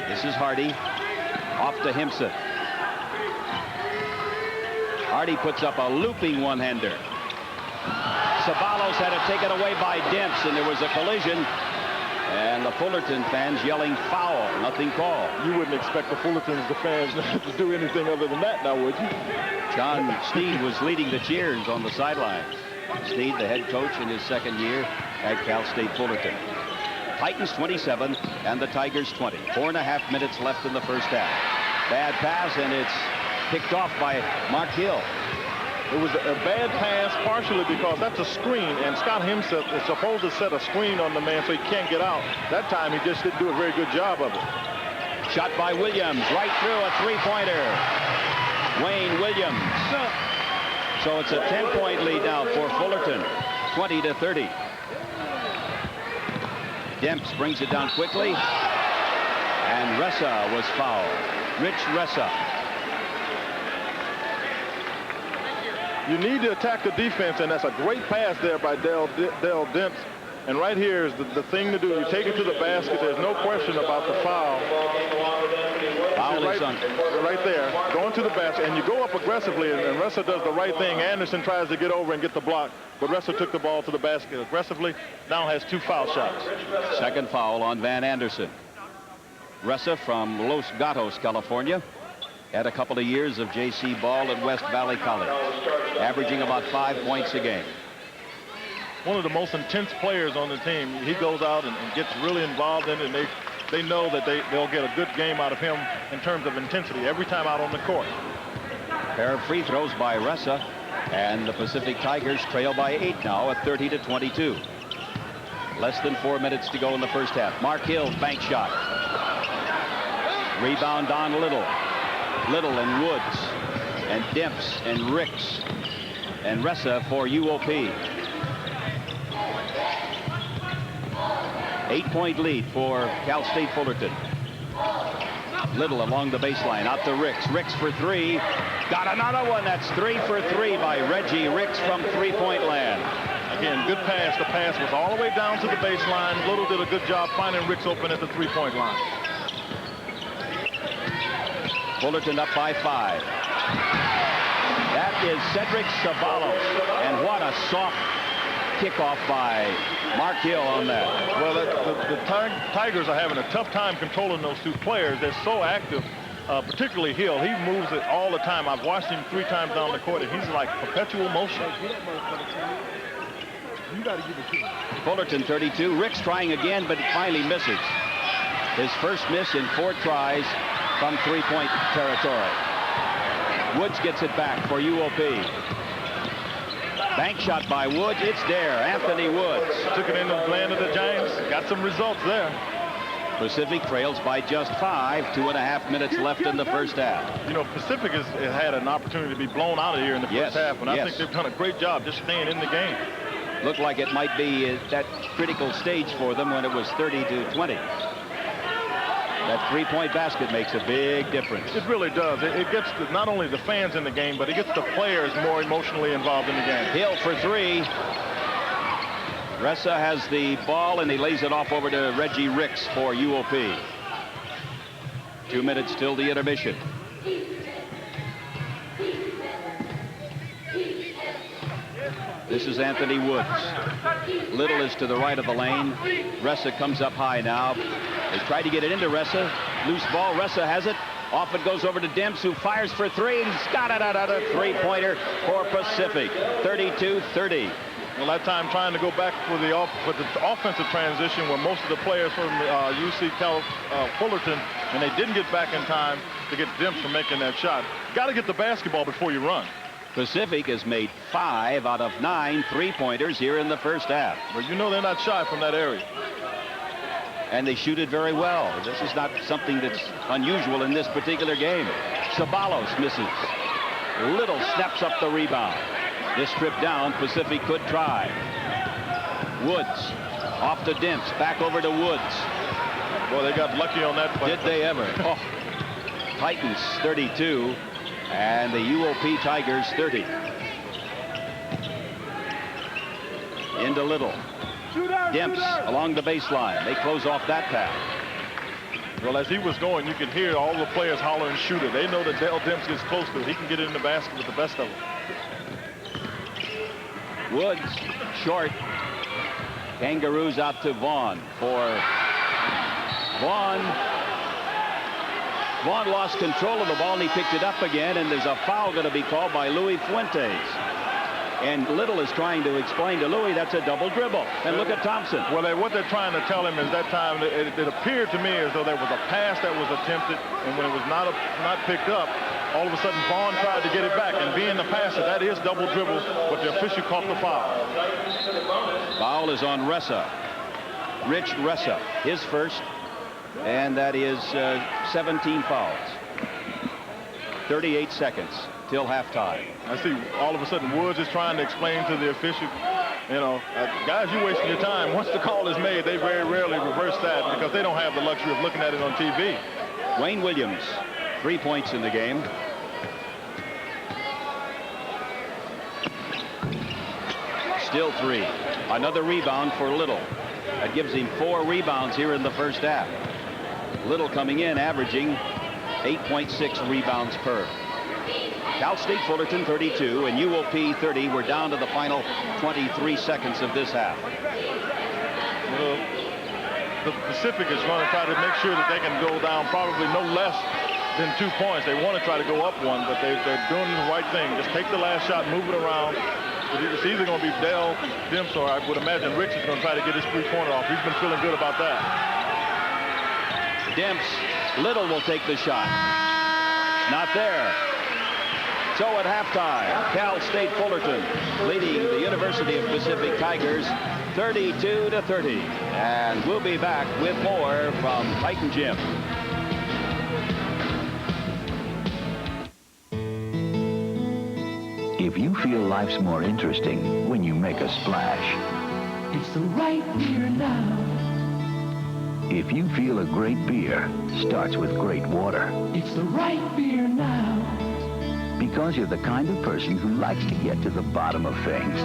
[SPEAKER 13] This is Hardy. Off to Himsa. Hardy puts up a looping one-hander. Sabalos had it taken away by Demps, and there was a collision. And the Fullerton fans yelling foul. Nothing called.
[SPEAKER 2] You wouldn't expect the Fullertons, the fans, to do anything other than that now, would you?
[SPEAKER 13] John Sneed was leading the cheers on the sidelines. Sneed, the head coach in his second year at Cal State Fullerton. Titans 27 and the Tigers 20. 4.5 minutes left in the first half. Bad pass, and it's picked off by Mark Hill.
[SPEAKER 2] It was a bad pass partially because that's a screen, and Scott himself is supposed to set a screen on the man so he can't get out. That time he just didn't do a very good job of it.
[SPEAKER 13] Shot by Williams, right through, a three-pointer. Wayne Williams. So it's a 10-point lead now for Fullerton, 20-30. Demps brings it down quickly, and Ressa was fouled. Rich Ressa.
[SPEAKER 2] You need to attack the defense, and that's a great pass there by Dell Demps. And right here is the thing to do. You take it to the basket. There's no question about the foul.
[SPEAKER 13] Foul is on.
[SPEAKER 2] Right there, going to the basket, and you go up aggressively, and Ressa does the right thing. Anderson tries to get over and get the block, but Ressa took the ball to the basket aggressively. Now has 2 foul shots.
[SPEAKER 13] Second foul on Van Anderson. Ressa from Los Gatos, California. Had a couple of years of JC ball at West Valley College, averaging about 5 points a game.
[SPEAKER 2] One of the most intense players on the team. He goes out and gets really involved in it, and they know that they'll get a good game out of him in terms of intensity every time out on the court.
[SPEAKER 13] Pair of free throws by Ressa, and the Pacific Tigers trail by 8 now at 30-22. Less than 4 minutes to go in the first half. Mark Hill, bank shot. Rebound Don Little. Little and Woods and Demps and Ricks and Ressa for UOP. 8-point lead for Cal State Fullerton. Little along the baseline, out to Ricks. Ricks for 3. Got another one. That's 3 for 3 by Reggie Ricks from three-point land.
[SPEAKER 2] Again, good pass. The pass was all the way down to the baseline. Little did a good job finding Ricks open at the three-point line.
[SPEAKER 13] Fullerton up by 5. That is Cedric Sabalos. And what a soft kickoff by Mark Hill on that.
[SPEAKER 2] Well, the Tigers are having a tough time controlling those 2 players. They're so active, particularly Hill. He moves it all the time. I've watched him 3 times down the court, and he's like perpetual motion. You got to give it to him.
[SPEAKER 13] Fullerton 32. Ricks trying again, but finally misses. His first miss in 4 tries from three-point territory. Woods gets it back for UOP. Bank shot by Woods. It's there. Anthony Woods.
[SPEAKER 2] Took it into the land of the Giants. Got some results there.
[SPEAKER 13] Pacific trails by just 5. 2.5 minutes left in the first half.
[SPEAKER 2] You know, Pacific has had an opportunity to be blown out of here in the first half, and I think they've done a great job just staying in the game.
[SPEAKER 13] Looked like it might be that critical stage for them when it was 30-20. That three-point basket makes a big difference.
[SPEAKER 2] It really does. It gets not only the fans in the game, but it gets the players more emotionally involved in the game.
[SPEAKER 13] Hill for 3. Ressa has the ball, and he lays it off over to Reggie Ricks for UOP. 2 minutes till the intermission. This is Anthony Woods. Little is to the right of the lane. Ressa comes up high now. They try to get it into Ressa. Loose ball. Ressa has it. Off it goes over to Demps, who fires for 3. And he's got it out of the three-pointer for Pacific. 32-30.
[SPEAKER 2] Well, that time trying to go back for the offensive transition where most of the players from UC Fullerton, and they didn't get back in time to get Demps from making that shot. Got to get the basketball before you run.
[SPEAKER 13] Pacific has made 5 out of 9 three-pointers here in the first half.
[SPEAKER 2] Well, you know they're not shy from that area.
[SPEAKER 13] And they shoot it very well. This is not something that's unusual in this particular game. Sabalos misses. Little snaps up the rebound. This trip down, Pacific could try. Woods Off to Dimps, back over to Woods.
[SPEAKER 2] Well, they got lucky on that play.
[SPEAKER 13] Did they ever? Oh. Titans 32 and the UOP Tigers 30. Into Little. Dimps along the baseline. They close off that pass.
[SPEAKER 2] Well, as he was going, you could hear all the players hollering shooter. They know that Dale Dimps gets close to it. He can get it in the basket with the best of them.
[SPEAKER 13] Woods short. Kangaroos out to Vaughn for Vaughn. Vaughn lost control of the ball and he picked it up again, and there's a foul going to be called by Louis Fuentes. And Little is trying to explain to Louis that's a double dribble. And look at Thompson.
[SPEAKER 2] Well, what they're trying to tell him is that time it appeared to me as though there was a pass that was attempted, and when it was not picked up, all of a sudden Vaughn tried to get it back. And being the passer, that is double dribble, but the official caught the foul.
[SPEAKER 13] Foul is on Ressa. Rich Ressa, his first, and that is 17 fouls. 38 seconds till halftime.
[SPEAKER 2] I see all of a sudden Woods is trying to explain to the official, you know, guys, you're wasting your time. Once the call is made, they very rarely reverse that because they don't have the luxury of looking at it on TV.
[SPEAKER 13] Wayne Williams, 3 points in the game. Still 3. Another rebound for Little. That gives him 4 rebounds here in the first half. Little coming in, averaging 8.6 rebounds per. Cal State Fullerton 32 and UOP 30. We're down to the final 23 seconds of this half.
[SPEAKER 2] Well, the Pacific is going to try to make sure that they can go down probably no less than 2 points. They want to try to go up 1, but they're doing the right thing. Just take the last shot, move it around. It's either going to be Dale Dimps or I would imagine Rich is going to try to get his three-pointer off. He's been feeling good about that.
[SPEAKER 13] Dimps, Little will take the shot. Not there. So at halftime, Cal State Fullerton leading the University of Pacific Tigers 32-30. And we'll be back with more from Titan Gym.
[SPEAKER 17] If you feel life's more interesting when you make a splash.
[SPEAKER 16] It's the right beer now.
[SPEAKER 17] If you feel a great beer starts with great water.
[SPEAKER 16] It's the right beer now.
[SPEAKER 17] Because you're the kind of person who likes to get to the bottom of things.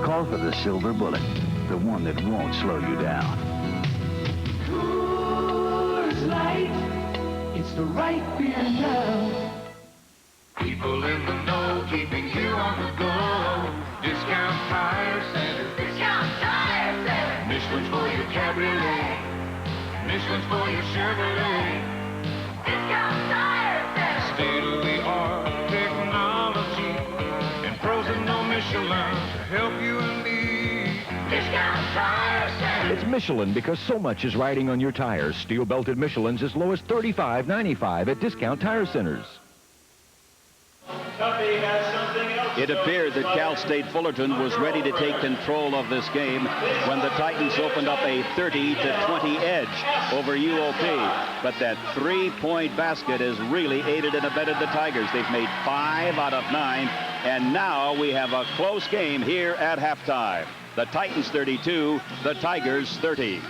[SPEAKER 17] Call for the Silver Bullet, the one that won't slow you down.
[SPEAKER 16] Coors Light. It's the right beer now.
[SPEAKER 7] People in the know, keeping you on the go. Discount Tire Center.
[SPEAKER 8] Discount Tire Center.
[SPEAKER 7] Michelin's for your Cabriolet. Michelin's for your Chevrolet.
[SPEAKER 8] Discount Tire Center.
[SPEAKER 7] State-of-the-art technology. And pros that know Michelin to help you and me.
[SPEAKER 8] Discount Tire Center.
[SPEAKER 9] It's Michelin because so much is riding on your tires. Steel-belted Michelin's as low as $35.95 at discount tire centers.
[SPEAKER 13] It appeared that Cal State Fullerton was ready to take control of this game when the Titans opened up a 30-20 edge over UOP. But that three-point basket has really aided and abetted the Tigers. They've made 5 out of 9, and now we have a close game here at halftime. The Titans 32, the Tigers 30.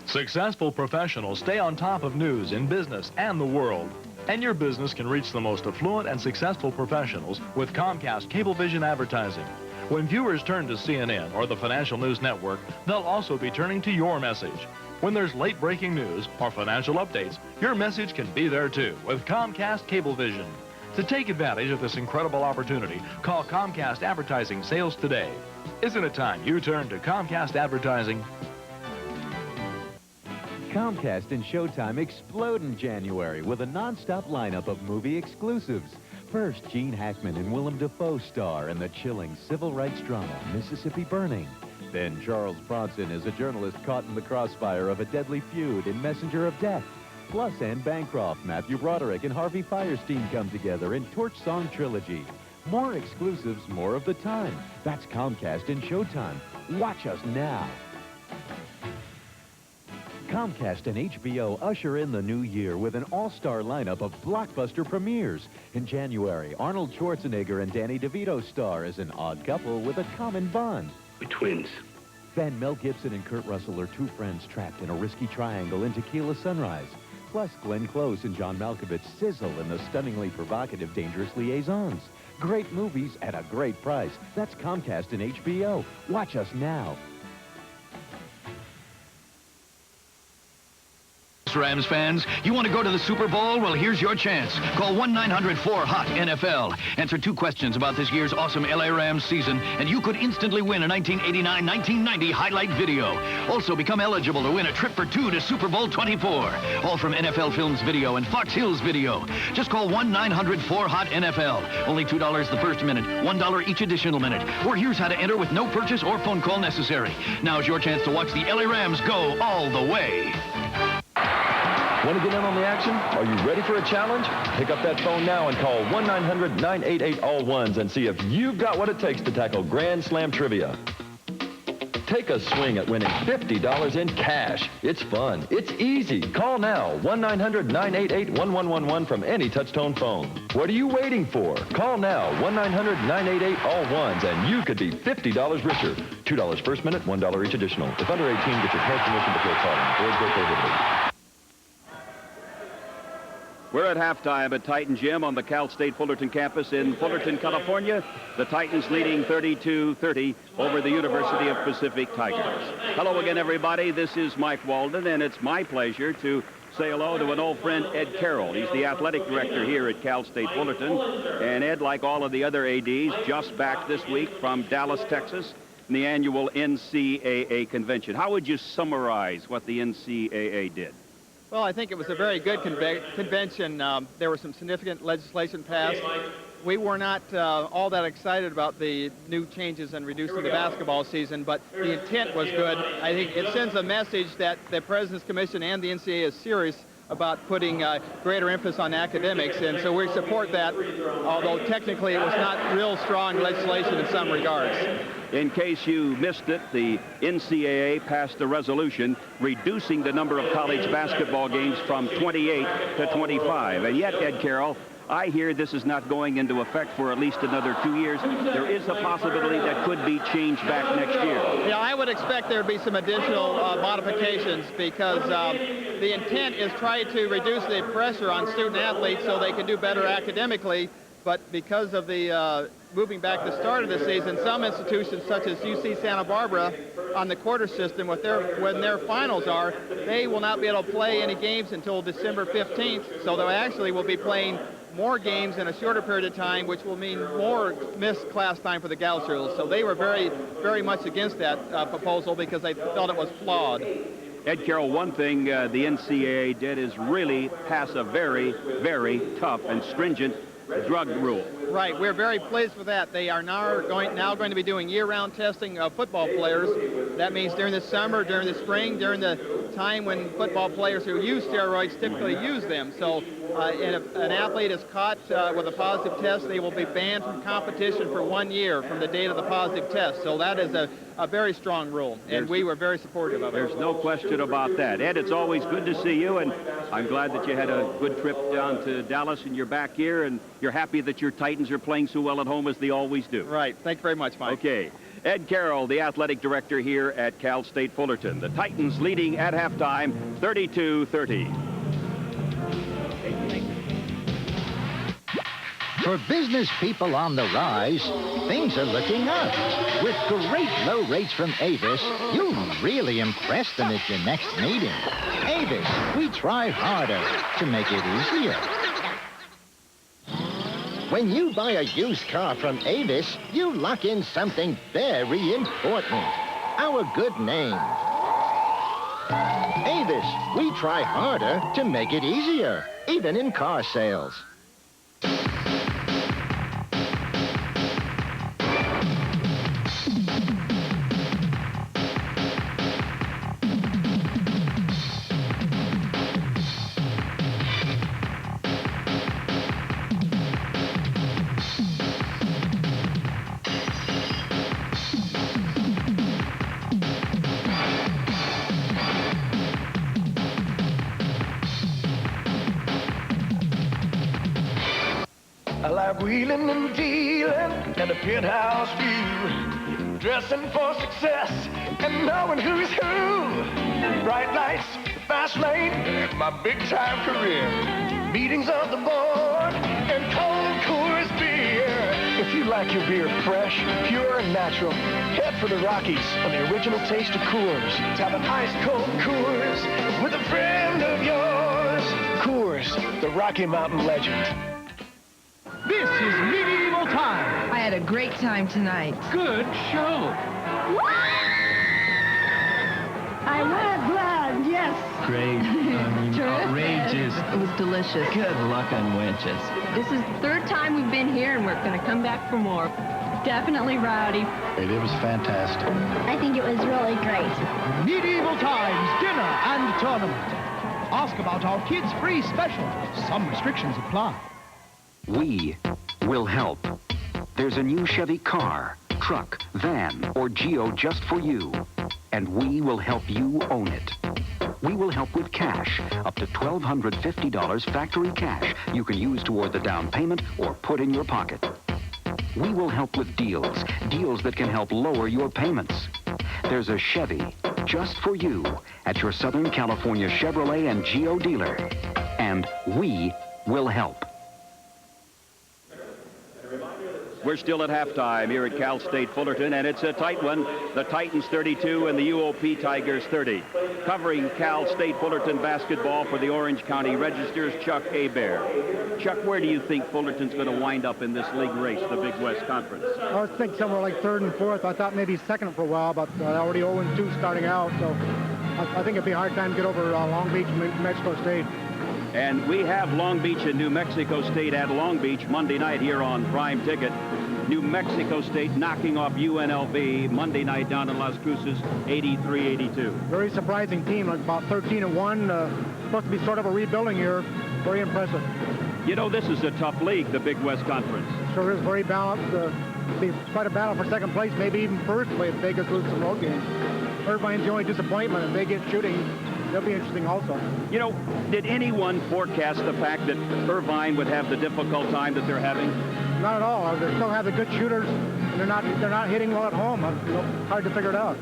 [SPEAKER 18] Successful professionals stay on top of news in business and the world. And your business can reach the most affluent and successful professionals with Comcast Cablevision advertising. When viewers turn to CNN or the Financial News Network, they'll also be turning to your message. When there's late breaking news or financial updates, your message can be there too with Comcast Cablevision. To take advantage of this incredible opportunity, call Comcast Advertising Sales today. Isn't it time you turn to Comcast Advertising?
[SPEAKER 19] Comcast and Showtime explode in January with a non-stop lineup of movie exclusives. First, Gene Hackman and Willem Dafoe star in the chilling civil rights drama, Mississippi Burning. Then Charles Bronson is a journalist caught in the crossfire of a deadly feud in Messenger of Death. Plus, Anne Bancroft, Matthew Broderick, and Harvey Fierstein come together in Torch Song Trilogy. More exclusives, more of the time. That's Comcast and Showtime. Watch us now. Comcast and HBO usher in the new year with an all-star lineup of blockbuster premieres. In January, Arnold Schwarzenegger and Danny DeVito star as an odd couple with a common bond.
[SPEAKER 20] We're twins.
[SPEAKER 19] Then Mel Gibson and Kurt Russell are two friends trapped in a risky triangle in Tequila Sunrise. Plus, Glenn Close and John Malkovich sizzle in the stunningly provocative Dangerous Liaisons. Great movies at a great price. That's Comcast and HBO. Watch us now.
[SPEAKER 14] Rams fans, you want to go to the Super Bowl? Well, here's your chance. Call 1-900-4-HOT-NFL. Answer 2 questions about this year's awesome LA Rams season, and you could instantly win a 1989-1990 highlight video. Also, become eligible to win a trip for 2 to Super Bowl 24. All from NFL Films Video and Fox Hills Video. Just call 1-900-4-HOT-NFL. Only $2 the first minute, $1 each additional minute. Or here's how to enter with no purchase or phone call necessary. Now's your chance to watch the LA Rams go all the way.
[SPEAKER 21] Want to get in on the action? Are you ready for a challenge? Pick up that phone now and call 1-900-988-ALL-ONES and see if you've got what it takes to tackle Grand Slam Trivia. Take a swing at winning $50 in cash. It's fun. It's easy. Call now. 1-900-988-1111 from any touch-tone phone. What are you waiting for? Call now. 1-900-988-ALL-ONES and you could be $50 richer. $2 first minute, $1 each additional. If under 18, get your parents' permission before calling. Boys go prohibited.
[SPEAKER 13] We're at halftime at Titan Gym on the Cal State Fullerton campus in Fullerton, California. The Titans leading 32-30 over the University of Pacific Tigers. Hello again, everybody. This is Mike Walden, and it's my pleasure to say hello to an old friend, Ed Carroll. He's the athletic director here at Cal State Fullerton. And Ed, like all of the other ADs, just back this week from Dallas, Texas, in the annual NCAA convention. How would you summarize what the NCAA did?
[SPEAKER 22] Well, I think it was a very good convention. There was some significant legislation passed. We were not all that excited about the new changes in reducing the basketball season, but the intent was good. I think it sends a message that the President's Commission and the NCAA is serious about putting greater emphasis on academics, and so we support that, although technically it was not real strong legislation in some regards.
[SPEAKER 13] In case you missed it, the NCAA passed a resolution reducing the number of college basketball games from 28 to 25. And yet, Ed Carroll, I hear this is not going into effect for at least another 2 years. There is a possibility that could be changed back next year.
[SPEAKER 22] Yeah, I would expect there would be some additional modifications because the intent is try to reduce the pressure on student athletes so they can do better academically. But because of the moving back the start of the season, some institutions such as UC Santa Barbara on the quarter system, when their finals are, they will not be able to play any games until December 15th. So they actually will be playing more games in a shorter period of time, which will mean more missed class time for the Gauss rules. So they were very, very much against that proposal because they felt it was flawed.
[SPEAKER 13] Ed Carroll, one thing the NCAA did is really pass a very, very tough and stringent drug rule.
[SPEAKER 22] Right, we're very pleased with that. They are now going to be doing year-round testing of football players. That means during the summer, during the spring, during the time when football players who use steroids typically use them. So if an athlete is caught with a positive test, they will be banned from competition for 1 year from the date of the positive test. So that is a very strong rule, and we were very supportive of it.
[SPEAKER 13] There's no question about that. Ed, it's always good to see you, and I'm glad that you had a good trip down to Dallas and you're back here, and you're happy that your Titans are playing so well at home as they always do.
[SPEAKER 22] Right. Thank you very much, Mike.
[SPEAKER 13] Okay. Ed Carroll, the athletic director here at Cal State Fullerton. The Titans leading at halftime, 32-30.
[SPEAKER 23] For business people on the rise, things are looking up. With great low rates from Avis, you'll really impress them at your next meeting. Avis, we try harder to make it easier. When you buy a used car from Avis, you lock in something very important. Our good name. Avis, we try harder to make it easier, even in car sales.
[SPEAKER 16] like wheeling and dealing and a penthouse view. Dressing for success and knowing who's who. Bright lights, fast lane, my big time career. Meetings of the board and cold Coors beer. If you like your beer fresh, pure, and natural, head for the Rockies on the original taste of Coors. Have an ice cold Coors with a friend of yours. Coors, the Rocky Mountain legend.
[SPEAKER 3] This is Medieval Time.
[SPEAKER 4] I had a great time tonight.
[SPEAKER 3] Good show.
[SPEAKER 4] I was glad, yes.
[SPEAKER 3] Great. Outrageous.
[SPEAKER 4] It was delicious.
[SPEAKER 3] Good luck on winches.
[SPEAKER 20] This is the third time we've been here, and we're going to come back for more. Definitely rowdy.
[SPEAKER 3] It was fantastic.
[SPEAKER 20] I think it was really great.
[SPEAKER 3] Medieval Times dinner and tournament. Ask about our kids' free special. Some restrictions apply.
[SPEAKER 10] We will help. There's a new Chevy car, truck, van, or Geo just for you. And we will help you own it. We will help with cash, up to $1,250 factory cash you can use toward the down payment or put in your pocket. We will help with deals, deals that can help lower your payments. There's a Chevy just for you at your Southern California Chevrolet and Geo dealer. And we will help.
[SPEAKER 13] We're still at halftime here at Cal State Fullerton, and it's a tight one. The Titans 32 and the UOP Tigers 30. Covering Cal State Fullerton basketball for the Orange County Register's Chuck Hebert. Chuck, where do you think Fullerton's going to wind up in this league race, the Big West Conference?
[SPEAKER 24] I was thinking somewhere like third and fourth. I thought maybe second for a while, but already 0-2 starting out, so I think it'd be a hard time to get over Long Beach, New Mexico State.
[SPEAKER 13] And we have Long Beach and New Mexico State at Long Beach Monday night here on Prime Ticket. New Mexico State knocking off UNLV Monday night down in Las Cruces, 83-82.
[SPEAKER 24] Very surprising team, like about 13-1. Supposed to be sort of a rebuilding year. Very impressive.
[SPEAKER 13] You know, this is a tough league, the Big West Conference.
[SPEAKER 24] Sure is very balanced. Be quite a battle for second place, maybe even first if Vegas loses some road games. Irvine's the only disappointment. If they get shooting, they'll be interesting also.
[SPEAKER 13] You know, did anyone forecast the fact that Irvine would have the difficult time that they're having?
[SPEAKER 24] Not at all. They still have the good shooters, and they're not hitting well at home. Hard to figure it out.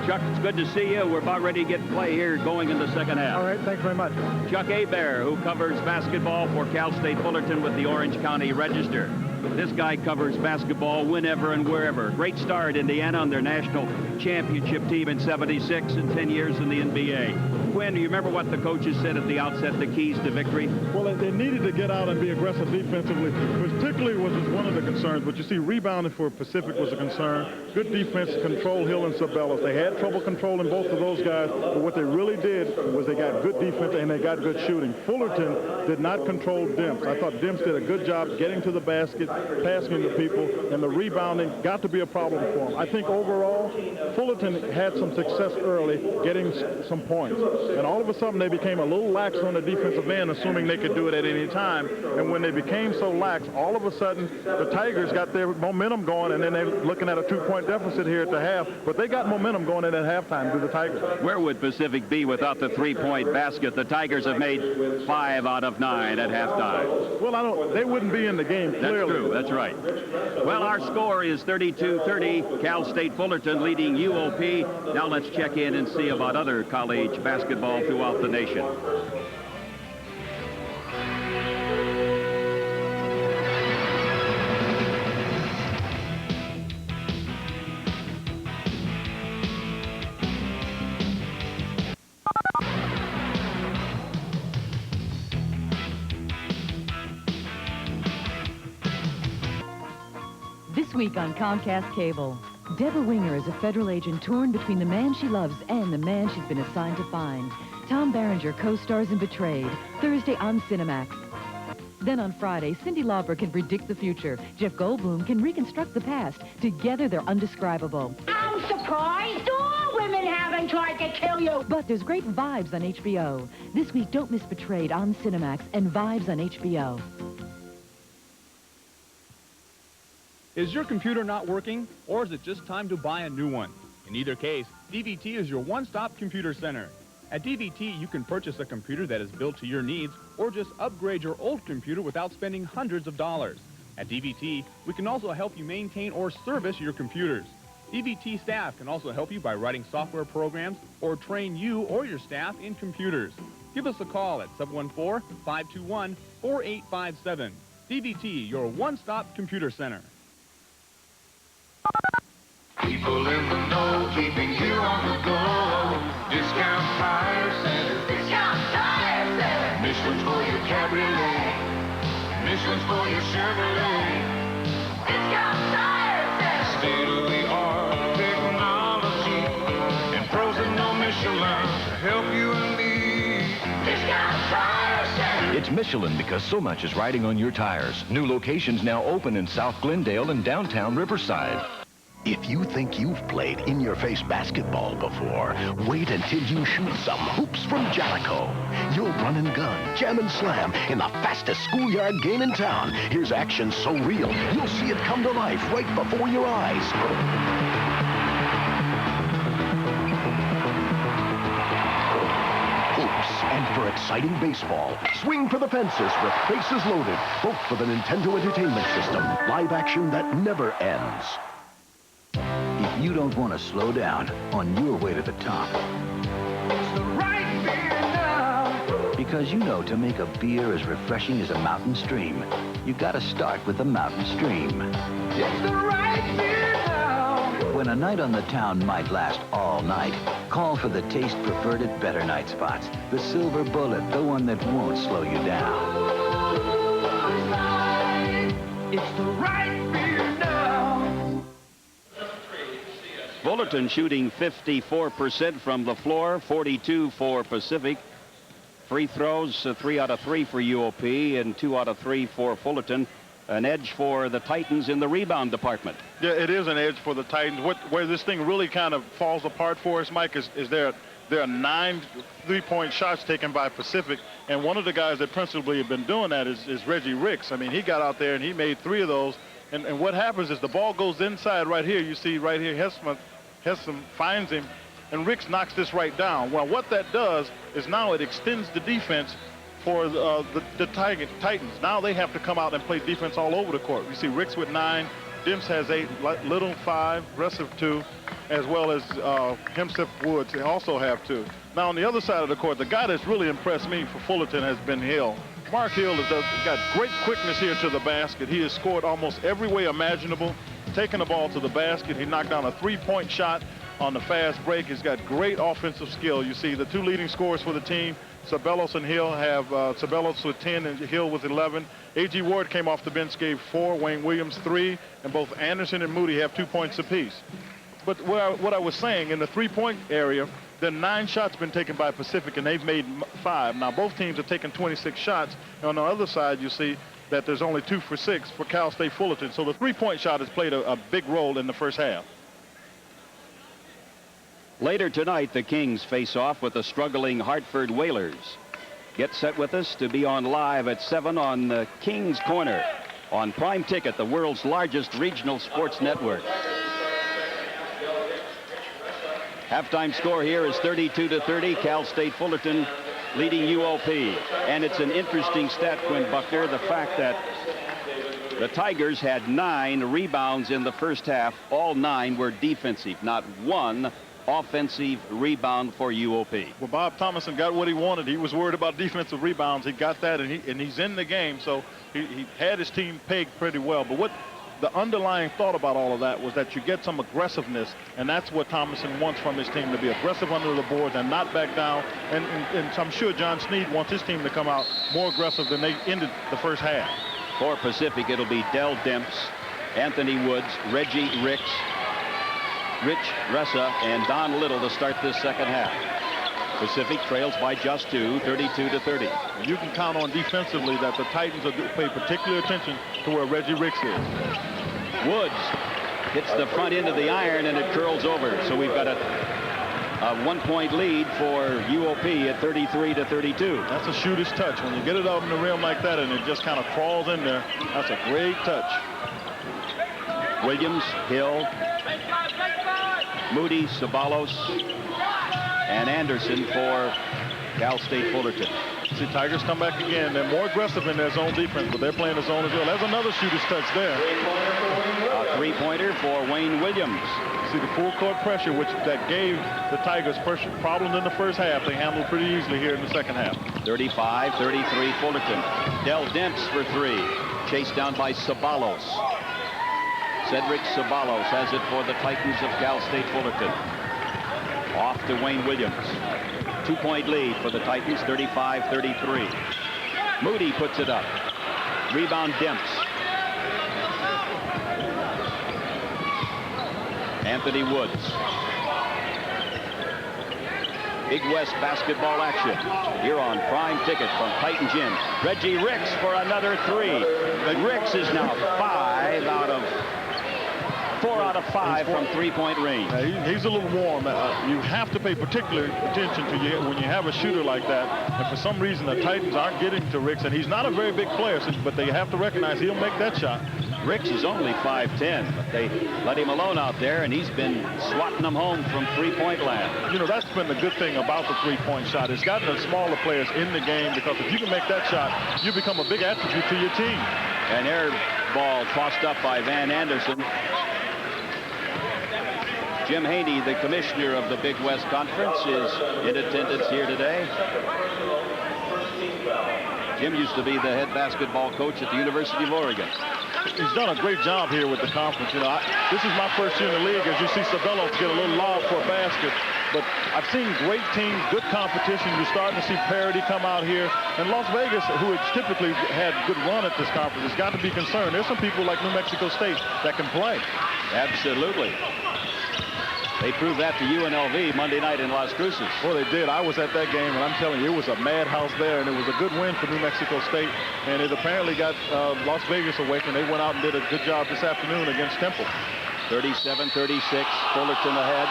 [SPEAKER 13] Chuck, it's good to see you. We're about ready to get play here going in the second half.
[SPEAKER 24] All right, thanks very much.
[SPEAKER 13] Chuck Hebert, who covers basketball for Cal State Fullerton with the Orange County Register. This guy covers basketball whenever and wherever. Great star at Indiana on their national championship team in '76 and 10 years in the NBA. Quinn, do you remember what the coaches said at the outset, the keys to victory?
[SPEAKER 2] Well, they needed to get out and be aggressive defensively, particularly was one of the concerns. But you see, rebounding for Pacific was a concern. Good defense, control Hill and Sabellas. They had trouble controlling both of those guys, but what they really did was they got good defense and they got good shooting. Fullerton did not control Demps. I thought Demps did a good job getting to the basket, passing to people, and the rebounding got to be a problem for them. I think overall, Fullerton had some success early getting some points. And all of a sudden, they became a little lax on the defensive end, assuming they could do it at any time. And when they became so lax, all of a sudden, the Tigers got their momentum going, and then they're looking at a 2-point deficit here at the half. But they got momentum going in at halftime to the Tigers.
[SPEAKER 13] Where would Pacific be without the 3-point basket? The Tigers have made 5 out of 9 at halftime.
[SPEAKER 2] Well, they wouldn't be in the game, clearly.
[SPEAKER 13] That's true. That's right. Well, our score is 32-30. Cal State Fullerton leading UOP. Now let's check in and see about other college basketball throughout the nation.
[SPEAKER 25] This week on Comcast Cable, Deborah Winger is a federal agent torn between the man she loves and the man she's been assigned to find. Tom Berenger co-stars in Betrayed, Thursday on Cinemax. Then on Friday, Cyndi Lauper can predict the future. Jeff Goldblum can reconstruct the past. Together, they're undescribable.
[SPEAKER 8] I'm surprised all women haven't tried to kill you.
[SPEAKER 25] But there's great vibes on HBO. This week, don't miss Betrayed on Cinemax and Vibes on HBO.
[SPEAKER 18] Is your computer not working, or is it just time to buy a new one? In either case, DVT is your one-stop computer center. At DVT, you can purchase a computer that is built to your needs, or just upgrade your old computer without spending hundreds of dollars.
[SPEAKER 1] At DVT, we can also help you maintain or service your computers. DVT staff can also help you by writing software programs or train you or your staff in computers. Give us a call at 714-521-4857. DVT, your one-stop computer center.
[SPEAKER 7] People in the know, keeping you on the go. Discount Tire Center. Discount Tire Center. Michelin's for your Cabriolet. Michelin's for your Chevrolet. Discount Tire Center. State-of-the-art technology and pros that know Michelin to help you and me. Discount Tire Center.
[SPEAKER 9] It's Michelin because so much is riding on your tires. New locations now open in South Glendale and downtown Riverside.
[SPEAKER 6] If you think you've played in-your-face basketball before, wait until you shoot some hoops from Jalico. You'll run and gun, jam and slam in the fastest schoolyard game in town. Here's action so real, you'll see it come to life right before your eyes. Hoops, and for exciting baseball, swing for the fences with bases loaded, both for the Nintendo Entertainment System. Live action that never ends.
[SPEAKER 17] If you don't want to slow down on your way to the top.
[SPEAKER 16] It's the right beer now.
[SPEAKER 17] Because you know to make a beer as refreshing as a mountain stream, you gotta start with the mountain stream.
[SPEAKER 16] It's the right beer now.
[SPEAKER 17] When a night on the town might last all night, call for the taste preferred at Better Night Spots. The Silver Bullet, the one that won't slow you down.
[SPEAKER 16] It's the right beer now.
[SPEAKER 13] Fullerton shooting 54% from the floor, 42 for Pacific. Free throws, 3 out of 3 for UOP and 2 out of 3 for Fullerton. An edge for the Titans in the rebound department.
[SPEAKER 2] Yeah, it is an edge for the Titans. Where this thing really kind of falls apart for us, Mike, is there are 9 three-point shots taken by Pacific, and one of the guys that principally have been doing that is Reggie Ricks. I mean, he got out there and he made 3 of those. And what happens is the ball goes inside right here. You see right here, Hessom finds him, and Ricks knocks this right down. Well, what that does is now it extends the defense for the Titans. Now they have to come out and play defense all over the court. You see Ricks with 9, Dimps has 8, Little 5, Ressive 2, as well as Hemseth Woods. They also have 2. Now on the other side of the court, the guy that's really impressed me for Fullerton has been Hill. Mark Hill has got great quickness here to the basket. He has scored almost every way imaginable, taking the ball to the basket. He knocked down a 3-point shot on the fast break. He's got great offensive skill. You see the 2 leading scorers for the team, Sabelos and Hill, have Sabelos with 10 and Hill with 11. A.G. Ward came off the bench, gave 4, Wayne Williams 3, and both Anderson and Moody have 2 points apiece. But what I was saying, in the 3-point area, there are 9 shots been taken by Pacific, and they've made 5. Now, both teams have taken 26 shots. And on the other side, you see that there's only 2 for 6 for Cal State Fullerton. So the 3-point shot has played a big role in the first half.
[SPEAKER 13] Later tonight, the Kings face off with the struggling Hartford Whalers. Get set with us to be on live at 7 on the Kings Corner on Prime Ticket, the world's largest regional sports network. Halftime score here is 32-30. Cal State Fullerton leading UOP. And it's an interesting stat, Quinn Buckner, the fact that the Tigers had 9 rebounds in the first half. All 9 were defensive, not 1 offensive rebound for UOP.
[SPEAKER 2] Well, Bob Thomason got what he wanted. He was worried about defensive rebounds. He got that, and he's in the game, so he had his team pegged pretty well. But what the underlying thought about all of that was that you get some aggressiveness, and that's what Thomason wants from his team, to be aggressive under the boards and not back down. And I'm sure John Snead wants his team to come out more aggressive than they ended the first half.
[SPEAKER 13] For Pacific, it'll be Dell Demps, Anthony Woods, Reggie Ricks, Rich Ressa, and Don Little to start this second half. Pacific trails by just 2, 32-30.
[SPEAKER 2] And you can count on defensively that the Titans will pay particular attention to where Reggie Ricks is.
[SPEAKER 13] Woods hits the front end of the iron, and it curls over. So we've got a 1-point lead for UOP at 33-32.
[SPEAKER 2] That's a shooter's touch. When you get it out in the rim like that and it just kind of crawls in there, that's a great touch.
[SPEAKER 13] Williams, Hill, Moody, Sabalos, and Anderson for Cal State Fullerton.
[SPEAKER 2] See, Tigers come back again. They're more aggressive in their zone defense, but they're playing the zone as well. There's another shooter's touch there.
[SPEAKER 13] A three-pointer for Wayne Williams.
[SPEAKER 2] See, the full court pressure, which that gave the Tigers problems in the first half, they handled pretty easily here in the second half.
[SPEAKER 13] 35-33 Fullerton. Del Demps for three. Chased down by Sabalos. Cedric Sabalos has it for the Titans of Cal State Fullerton. Off to Wayne Williams. 2-point lead for the Titans, 35-33. Moody puts it up. Rebound Demps. Anthony Woods. Big West basketball action here on Prime Ticket from Titan Gym. Reggie Ricks for another three. Ricks is now 4 out of 5 from three-point range.
[SPEAKER 2] He's a little warm. You have to pay particular attention to when you have a shooter like that. And for some reason, the Titans aren't getting to Ricks, and he's not a very big player, but they have to recognize he'll make that shot.
[SPEAKER 13] Ricks is only 5'10", but they let him alone out there, and he's been swatting them home from three-point land.
[SPEAKER 2] You know, that's been the good thing about the three-point shot. It's gotten the smaller players in the game, because if you can make that shot, you become a big attribute to your team.
[SPEAKER 13] An air ball tossed up by Van Anderson. Jim Haney, the commissioner of the Big West Conference, is in attendance here today. Jim used to be the head basketball coach at the University of Oregon.
[SPEAKER 2] He's done a great job here with the conference. You know, this is my first year in the league. As you see Sabalos get a little lob for a basket. But I've seen great teams, good competition. You're starting to see parity come out here. And Las Vegas, who has typically had good run at this conference, has got to be concerned. There's some people like New Mexico State that can play.
[SPEAKER 13] Absolutely. They proved that to UNLV Monday night in Las Cruces.
[SPEAKER 2] Well, they did. I was at that game, and I'm telling you, it was a madhouse there, and it was a good win for New Mexico State. And it apparently got Las Vegas awakened. They went out and did a good job this afternoon against Temple.
[SPEAKER 13] 37-36, Fullerton ahead.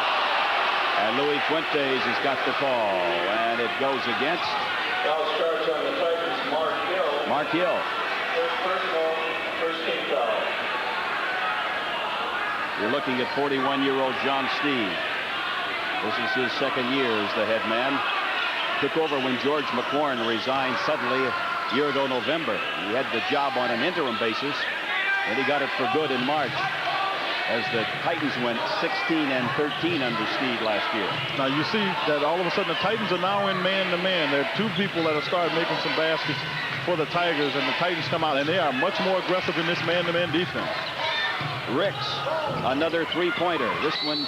[SPEAKER 13] And Louis Fuentes has got the call, and it goes against.
[SPEAKER 5] Foul starts on the Titans, Mark Hill.
[SPEAKER 13] Mark Hill.
[SPEAKER 5] First team foul.
[SPEAKER 13] You're looking at 41-year-old John Sneed. This is his second year as the head man. Took over when George McLaurin resigned suddenly a year ago November. He had the job on an interim basis, and he got it for good in March as the Titans went 16-13 under Sneed last year.
[SPEAKER 2] Now you see that all of a sudden the Titans are now in man-to-man. There are two people that have started making some baskets for the Tigers, and the Titans come out, and they are much more aggressive in this man-to-man defense.
[SPEAKER 13] Ricks, another three-pointer. This one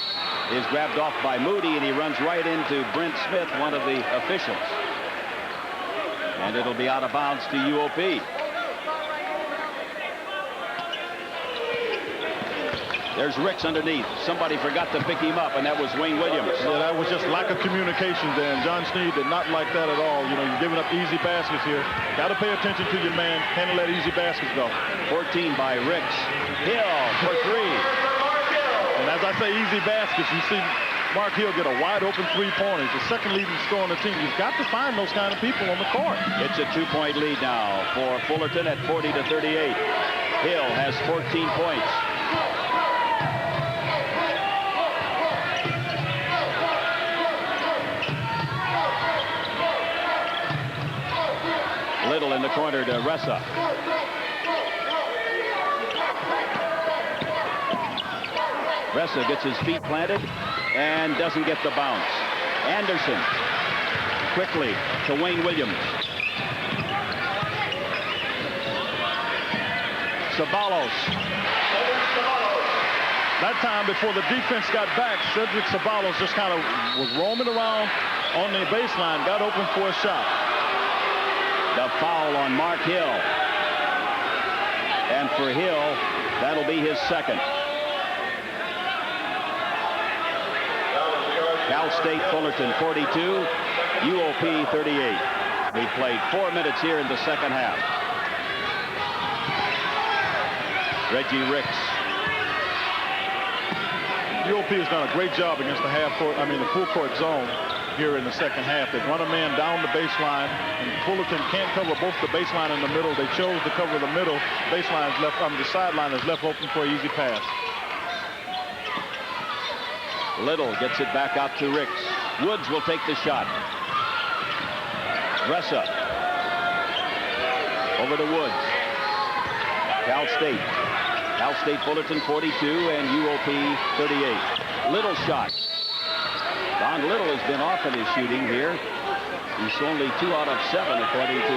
[SPEAKER 13] is grabbed off by Moody, and he runs right into Brent Smith, one of the officials. And it'll be out of bounds to UOP. There's Ricks underneath. Somebody forgot to pick him up, and that was Wayne Williams.
[SPEAKER 2] Yeah, that was just lack of communication there, and John Sneed did not like that at all. You know, you're giving up easy baskets here. Got to pay attention to your man. Can't let easy baskets go.
[SPEAKER 13] 14 by Ricks. Hill for three.
[SPEAKER 2] And as I say, easy baskets, you see Mark Hill get a wide-open three-pointer. He's the second leading scorer on the team. You've got to find those kind of people on the court.
[SPEAKER 13] It's a two-point lead now for Fullerton at 40-38. Hill has 14 points. Little in the corner to Ressa. Ressa gets his feet planted and doesn't get the bounce. Anderson quickly to Wayne Williams. Sabalos.
[SPEAKER 2] That time before the defense got back, Cedric Sabalos just kind of was roaming around on the baseline, got open for a shot.
[SPEAKER 13] The foul on Mark Hill. And for Hill, that'll be his second. Cal State Fullerton 42, UOP 38. We played 4 minutes here in the second half. Reggie Ricks.
[SPEAKER 2] UOP has done a great job against the full court zone here in the second half. They run a man down the baseline, and Fullerton can't cover both the baseline and the middle. They chose to cover the middle. Baseline is left, the sideline is left open for an easy pass.
[SPEAKER 13] Little gets it back out to Ricks. Woods will take the shot. Ressa Over to Woods. Cal State Fullerton 42 and UOP 38. Little shot. Don Little has been off in his shooting here. He's only 2 out of 7 according to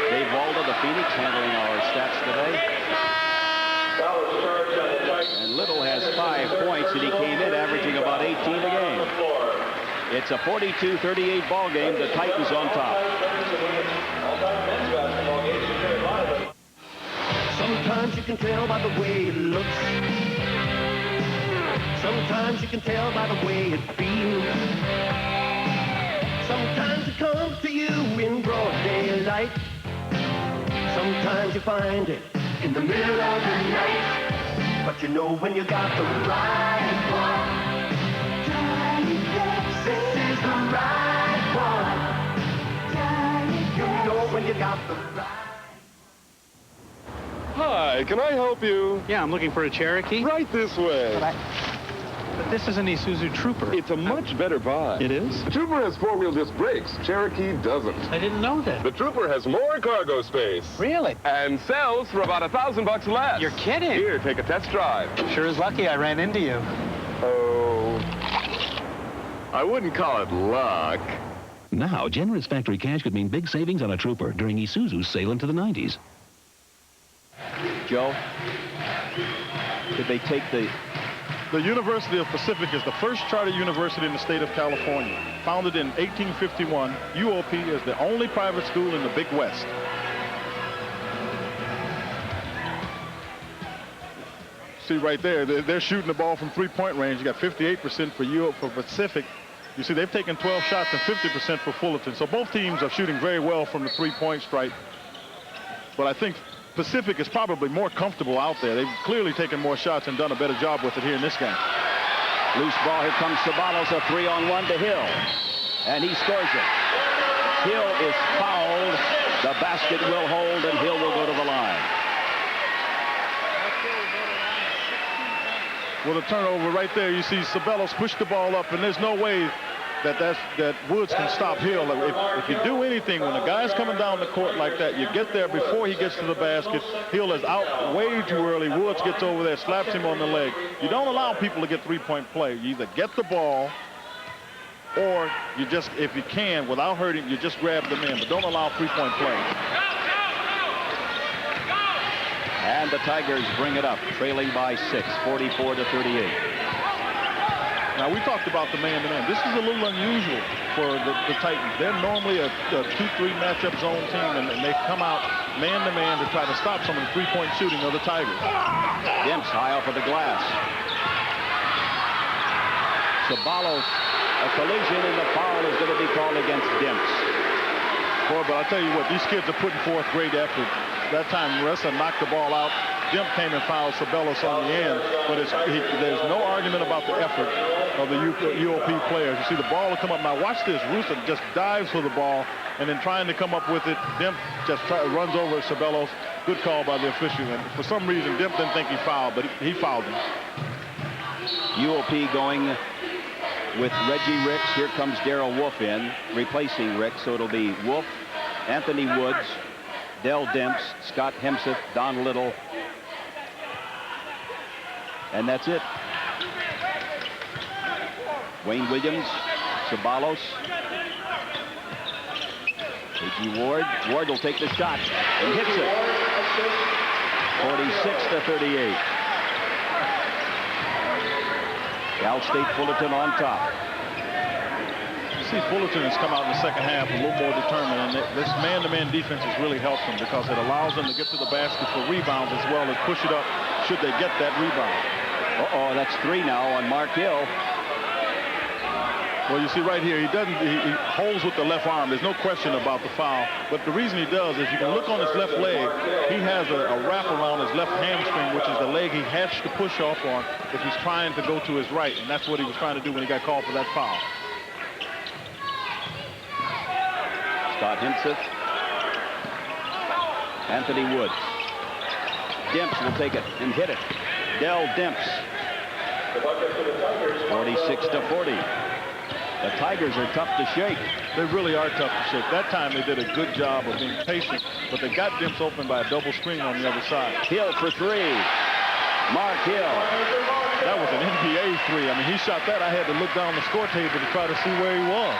[SPEAKER 13] Dave Waldo, the Phoenix, handling our stats today. And Little has 5 points, and he came in averaging about 18 a game. It's a 42-38 ball game. The Titans on top.
[SPEAKER 16] Sometimes you can tell by the way it looks. Sometimes you can tell by the way it feels. Sometimes it comes to you in broad daylight. Sometimes you find it in the middle of the night. But you know when you got the right one. This is the right one. You know when you got the right.
[SPEAKER 11] Hi, can I help you?
[SPEAKER 12] Yeah, I'm looking for a Cherokee.
[SPEAKER 11] Right this way.
[SPEAKER 12] But this is an Isuzu Trooper.
[SPEAKER 11] It's a much better buy.
[SPEAKER 12] It is?
[SPEAKER 11] The Trooper has 4-wheel disc brakes. Cherokee doesn't.
[SPEAKER 12] I didn't know that.
[SPEAKER 11] The Trooper has more cargo space.
[SPEAKER 12] Really?
[SPEAKER 11] And sells for about $1,000 less.
[SPEAKER 12] You're kidding.
[SPEAKER 11] Here, take a test drive.
[SPEAKER 12] Sure is lucky I ran into you.
[SPEAKER 11] Oh. I wouldn't call it luck.
[SPEAKER 14] Now, generous factory cash could mean big savings on a Trooper during Isuzu's sale into the 90s.
[SPEAKER 13] Joe, did they take the...
[SPEAKER 2] The University of Pacific is the first charter university in the state of California. Founded in 1851, UOP is the only private school in the Big West. See right there, they're shooting the ball from three-point range. You got 58% for Pacific. You see, they've taken 12 shots and 50% for Fullerton. So both teams are shooting very well from the three-point stripe. But I think Pacific is probably more comfortable out there. They've clearly taken more shots and done a better job with it here in this game.
[SPEAKER 13] Loose ball. Here comes Ceballos, a 3-on-1 to Hill. And he scores it. Hill is fouled. The basket will hold, and Hill will go to the line.
[SPEAKER 2] With a turnover right there, you see Ceballos push the ball up, and there's no way that Woods can stop Hill. If you do anything, when a guy's coming down the court like that, you get there before he gets to the basket. Hill is out way too early. Woods gets over there, slaps him on the leg. You don't allow people to get three-point play. You either get the ball, or you just, if you can, without hurting, you just grab them in. But don't allow three-point play.
[SPEAKER 13] And the Tigers bring it up, trailing by 6, 44-38.
[SPEAKER 2] Now, we talked about the man-to-man. This is a little unusual for the Titans. They're normally a 2-3 matchup zone team, and they come out man-to-man to try to stop some of the three-point shooting of the Tigers.
[SPEAKER 13] Demps high off of the glass. Ceballos, a collision, and the foul is going to be called against Demps.
[SPEAKER 2] Boy, but I'll tell you what, these kids are putting forth great effort. That time, Ressa knocked the ball out. Demp came and fouled Ceballos on the end, but there's no argument about the effort of the UOP players. You see the ball will come up. Now watch this. Russo just dives for the ball, and then trying to come up with it, Demp just runs over Ceballos. Good call by the official. And for some reason, Demp didn't think he fouled, but he fouled him.
[SPEAKER 13] UOP going with Reggie Ricks. Here comes Darrell Wolf in, replacing Ricks. So it'll be Wolf, Anthony Woods, Dell Demps, Scott Hemseth, Don Little, and that's it. Wayne Williams, Ceballos, A.G. Ward. Ward will take the shot and hits it. 46-38. Cal State Fullerton on top.
[SPEAKER 2] You see Fullerton has come out in the second half a little more determined, and this man-to-man defense has really helped them because it allows them to get to the basket for rebounds as well as push it up should they get that rebound.
[SPEAKER 13] Uh-oh, that's 3 now on Mark Hill.
[SPEAKER 2] Well, you see right here, he holds with the left arm. There's no question about the foul. But the reason he does is you can look on his left leg. He has a wrap around his left hamstring, which is the leg he has to push off on if he's trying to go to his right. And that's what he was trying to do when he got called for that foul.
[SPEAKER 13] Scott Hemseth. Anthony Woods. Demps will take it and hit it. Dell Demps. 46-40. The Tigers are tough to shake.
[SPEAKER 2] They really are tough to shake. That time they did a good job of being patient, but they got Dimps open by a double screen on the other side.
[SPEAKER 13] Hill for three. Mark Hill.
[SPEAKER 2] That was an NBA three. I mean, he shot that. I had to look down the score table to try to see where he was.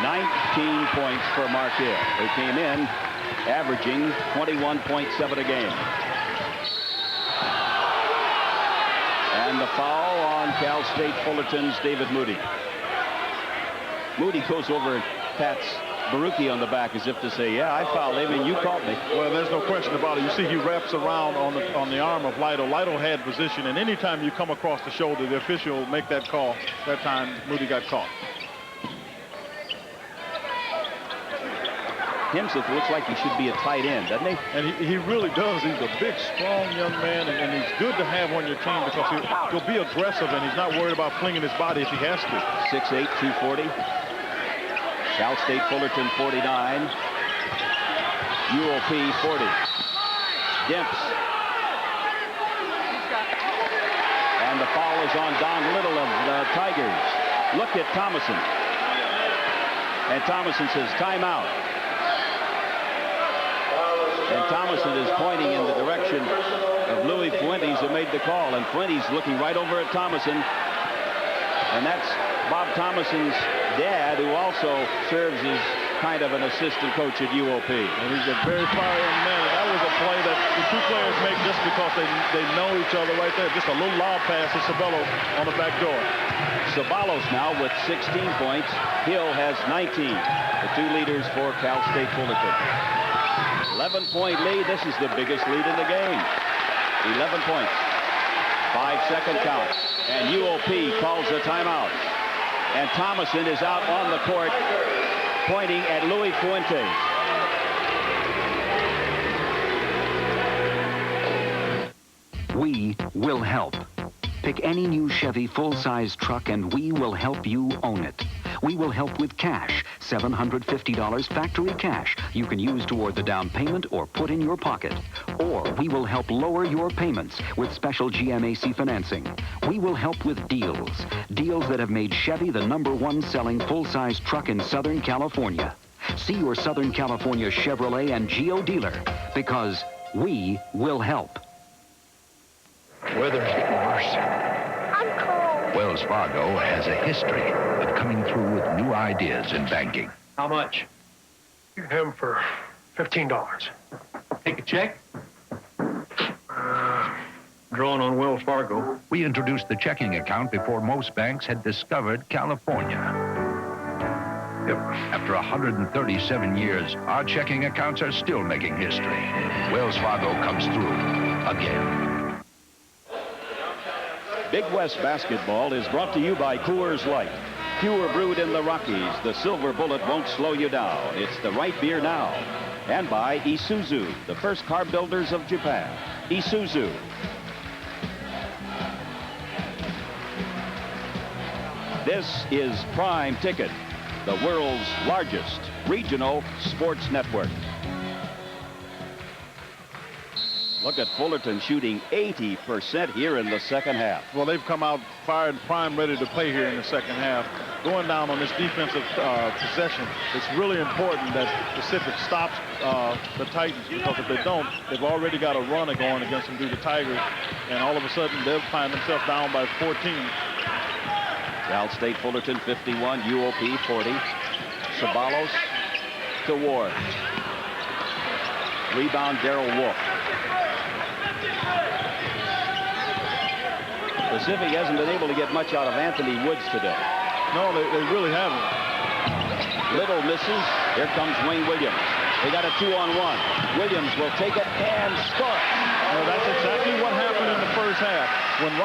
[SPEAKER 13] 19 points for Mark Hill, who came in averaging 21.7 a game. And the foul on Cal State Fullerton's David Moody. Moody goes over Pat's Baruki on the back as if to say, yeah, I fouled him and you caught me.
[SPEAKER 2] Well, there's no question about it. You see he wraps around on the arm of Lytle. Lytle had position, and anytime you come across the shoulder, the official will make that call. That time, Moody got caught.
[SPEAKER 13] Himseth looks like he should be a tight end, doesn't he?
[SPEAKER 2] And he really does. He's a big, strong young man, and he's good to have on your team because he'll be aggressive, and he's not worried about flinging his body if he has to.
[SPEAKER 13] 6'8", 240. Cal State Fullerton 49. UOP 40. Dimps. And the foul is on Don Little of the Tigers. Look at Thomason. And Thomason says timeout. And Thomason is pointing in the direction of Louis Fuentes, who made the call. And Fuentes looking right over at Thomason. And that's Bob Thomason's dad, who also serves as kind of an assistant coach at UOP.
[SPEAKER 2] And he's a very fiery young man. And that was a play that the two players make just because they know each other right there. Just a little lob pass to Sabello on the back door.
[SPEAKER 13] Sabalos now with 16 points. Hill has 19. The two leaders for Cal State Fullerton. 11-point lead. This is the biggest lead in the game. 11 points. 5-second count. And UOP calls the timeout. And Thomason is out on the court pointing at Louis Fuentes.
[SPEAKER 10] We will help. Pick any new Chevy full-size truck and we will help you own it. We will help with cash, $750 factory cash you can use toward the down payment or put in your pocket. Or we will help lower your payments with special GMAC financing. We will help with deals. Deals that have made Chevy the #1 selling full-size truck in Southern California. See your Southern California Chevrolet and Geo dealer because we will help.
[SPEAKER 6] Weather's getting worse. I'm cold. Wells Fargo has a history of coming through with new ideas in banking.
[SPEAKER 12] How much?
[SPEAKER 15] You can have them for $15.
[SPEAKER 12] Take a check?
[SPEAKER 15] Drawn on Wells Fargo.
[SPEAKER 6] We introduced the checking account before most banks had discovered California.
[SPEAKER 15] Yep.
[SPEAKER 6] After 137 years, our checking accounts are still making history. Wells Fargo comes through again.
[SPEAKER 13] Big West Basketball is brought to you by Coors Light. Pure brewed in the Rockies, the Silver Bullet won't slow you down. It's the right beer now. And by Isuzu, the first car builders of Japan. Isuzu. This is Prime Ticket, the world's largest regional sports network. Look at Fullerton shooting 80% here in the second half.
[SPEAKER 2] Well, they've come out fired and prime, ready to play here in the second half. Going down on this defensive possession, it's really important that Pacific stops the Titans, because if they don't, they've already got a runner going against them due to Tigers, and all of a sudden they'll find themselves down by 14.
[SPEAKER 13] Cal State Fullerton 51, UOP 40. Sabalos to Ward. Rebound Darrell Wolf. Pacific hasn't been able to get much out of Anthony Woods today.
[SPEAKER 2] No, they really haven't.
[SPEAKER 13] Little misses. Here comes Wayne Williams. They got a 2-on-1. Williams will take it and score.
[SPEAKER 2] Well, that's exactly what happened in the first half. When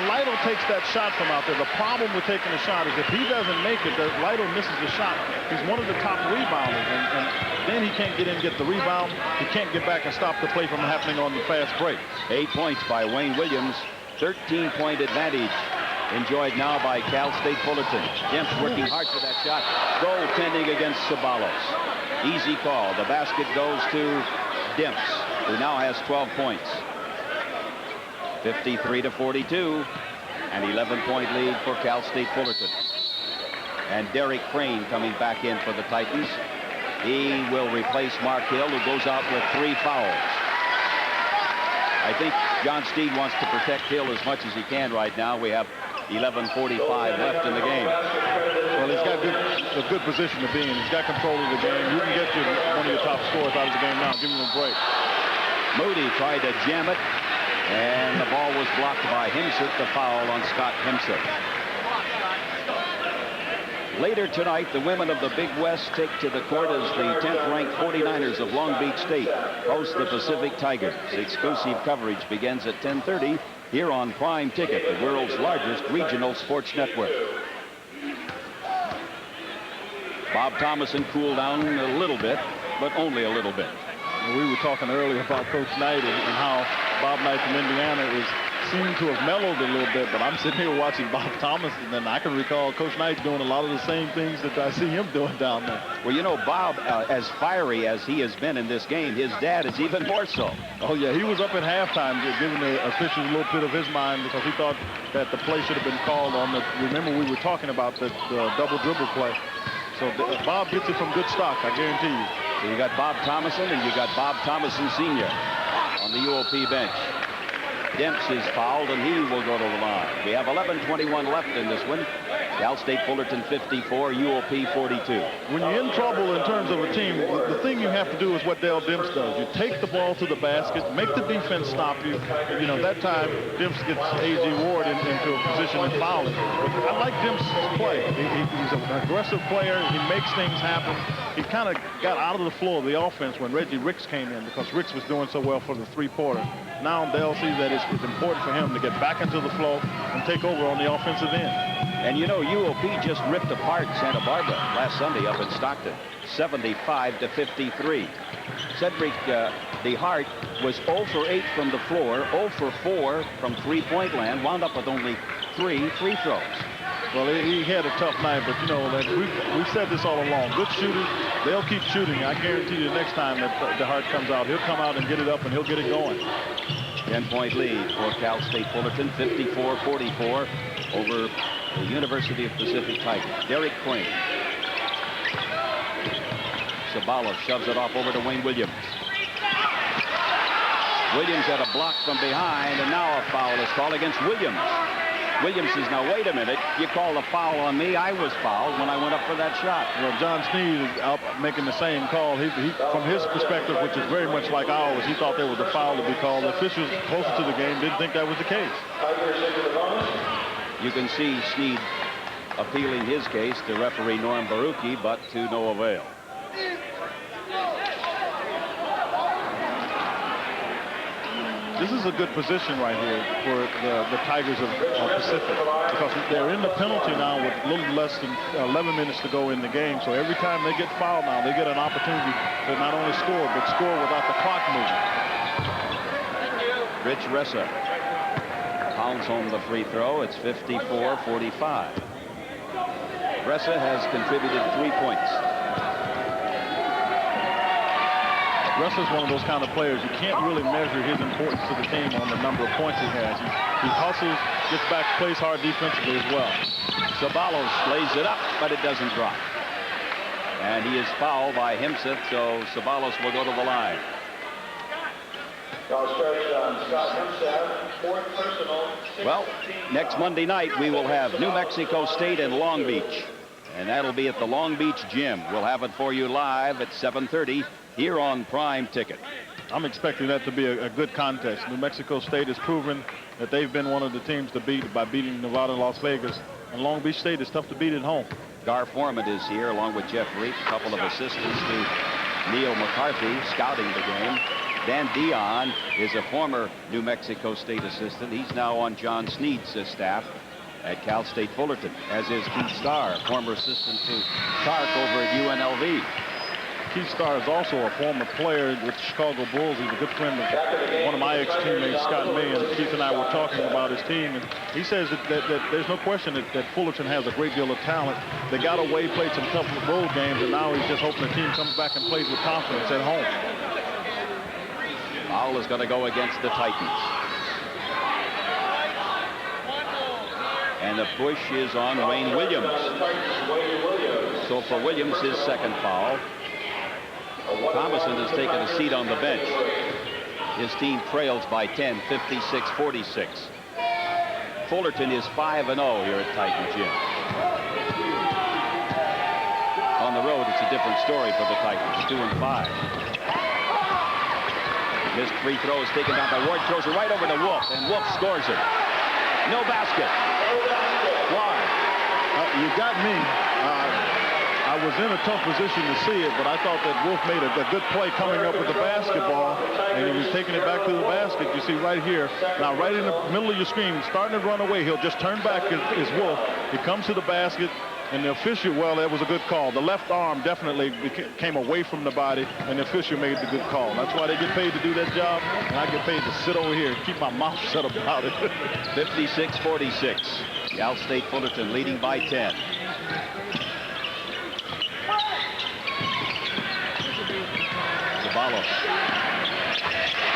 [SPEAKER 2] Lytle takes that shot from out there, the problem with taking a shot is if he doesn't make it, Lytle misses the shot. He's one of the top rebounders, and then he can't get in and get the rebound. He can't get back and stop the play from happening on the fast break.
[SPEAKER 13] 8 points by Wayne Williams. 13-point advantage enjoyed now by Cal State Fullerton. Dimps working hard for that shot. Goaltending against Sabalos. Easy call. The basket goes to Dimps, who now has 12 points. 53-42. An 11-point lead for Cal State Fullerton. And Derek Crane coming back in for the Titans. He will replace Mark Hill, who goes out with 3 fouls. I think John Steed wants to protect Hill as much as he can right now. We have 11:45 left in the game.
[SPEAKER 2] Well, he's got a good position to be in. He's got control of the game. You can get one of your top scorers out of the game now. Give him a break.
[SPEAKER 13] Moody tried to jam it, and the ball was blocked by Himseth, the foul on Scott Himseth. Later tonight, the women of the Big West take to the court as the 10th-ranked 49ers of Long Beach State host the Pacific Tigers. Exclusive coverage begins at 10:30 here on Prime Ticket, the world's largest regional sports network. Bob Thomason cooled down a little bit, but only a little bit.
[SPEAKER 2] We were talking earlier about Coach Knight and how Bob Knight from Indiana seemed to have mellowed a little bit, but I'm sitting here watching Bob Thomason, and I can recall Coach Knight doing a lot of the same things that I see him doing down there.
[SPEAKER 13] Well, you know, Bob, as fiery as he has been in this game, his dad is even more so.
[SPEAKER 2] Oh, yeah, he was up at halftime giving the officials a little bit of his mind because he thought that the play should have been called on the, remember we were talking about the double dribble play. So Bob gets it from good stock, I guarantee you.
[SPEAKER 13] So you got Bob Thomason and you got Bob Thomason Sr. on the UOP bench. Demps is fouled, and he will go to the line. We have 11:21 left in this one. Cal State Fullerton 54, UOP 42.
[SPEAKER 2] When you're in trouble in terms of a team, the thing you have to do is what Dale Demps does. You take the ball to the basket, make the defense stop you. You know, that time, Demps gets A.J. Ward into a position and fouling. But I like Demps' play. He's an aggressive player. He makes things happen. He kind of got out of the flow of the offense when Reggie Ricks came in because Ricks was doing so well for the three-pointer. Now Dale sees that it's important for him to get back into the flow and take over on the offensive end.
[SPEAKER 13] And you know, UOP just ripped apart Santa Barbara last Sunday up in Stockton, 75-53. Cedric DeHart was 0 for 8 from the floor, 0 for 4 from three-point land, wound up with only 3 free throws.
[SPEAKER 2] Well, he had a tough night, but you know, we've said this all along. Good shooters, they'll keep shooting. I guarantee you next time that DeHart comes out, he'll come out and get it up and he'll get it going.
[SPEAKER 13] 10-point lead for Cal State Fullerton, 54-44 over the University of Pacific Tigers. Derek Crane. Sabalo shoves it off over to Wayne Williams. Williams had a block from behind, and now a foul is called against Williams. Williams says, now wait a minute, you called a foul on me. I was fouled when I went up for that shot.
[SPEAKER 2] Well, John Sneed is out making the same call. He from his perspective, which is very much like ours, he thought there was a foul to be called. The officials closer to the game didn't think that was the case.
[SPEAKER 13] You can see Sneed appealing his case to referee Norm Baruki, but to no avail.
[SPEAKER 2] This is a good position right here for the Tigers of Pacific because they're in the penalty now with a little less than 11 minutes to go in the game. So every time they get fouled now, they get an opportunity to not only score, but score without the clock moving.
[SPEAKER 13] Rich Ressa pounds home the free throw. It's 54-45. Ressa has contributed 3 points.
[SPEAKER 2] Ressa's one of those kind of players. You can't really measure his importance to the team on the number of points he has. He hustles, gets back, plays hard defensively as well.
[SPEAKER 13] Sabalos lays it up, but it doesn't drop. And he is fouled by Himseth, so Sabalos will go to the line. Well, next Monday night, we will have New Mexico State and Long Beach. And that'll be at the Long Beach Gym. We'll have it for you live at 7:30 here on Prime Ticket.
[SPEAKER 2] I'm expecting that to be a good contest. New Mexico State has proven that they've been one of the teams to beat by beating Nevada and Las Vegas. And Long Beach State is tough to beat at home.
[SPEAKER 13] Gar Foreman is here along with Jeff Reap, a couple of assistants to Neil McCarthy scouting the game. Dan Dion is a former New Mexico State assistant. He's now on John Sneed's staff at Cal State Fullerton, as is Keith Starr, former assistant to Clark over at UNLV.
[SPEAKER 2] Keith Starr is also a former player with the Chicago Bulls. He's a good friend of one of my ex-teammates, Scott May, and Keith and I were talking about his team, and he says that there's no question that Fullerton has a great deal of talent. They got away, played some tough road games, and now he's just hoping the team comes back and plays with confidence at home.
[SPEAKER 13] Foul is going to go against the Titans. And the push is on Wayne Williams. So for Williams, his second foul. Thomason has taken a seat on the bench. His team trails by 10, 56-46. Fullerton is 5-0 here at Titan Gym. On the road, it's a different story for the Titans, 2-5. Missed free throw is taken down by Ward, throws it right over to Wolf, and Wolf scores it. No basket. Why?
[SPEAKER 2] You got me. I was in a tough position to see it, but I thought that Wolf made a good play coming up with the basketball, and he was taking it back to the basket. You see right here. Now, right in the middle of your screen, starting to run away. He'll just turn back is Wolf. He comes to the basket, and the official, well, that was a good call. The left arm definitely came away from the body, and the official made the good call. That's why they get paid to do that job, and I get paid to sit over here and keep my mouth shut about it.
[SPEAKER 13] 56-46. Cal State Fullerton leading by 10. Zabalos.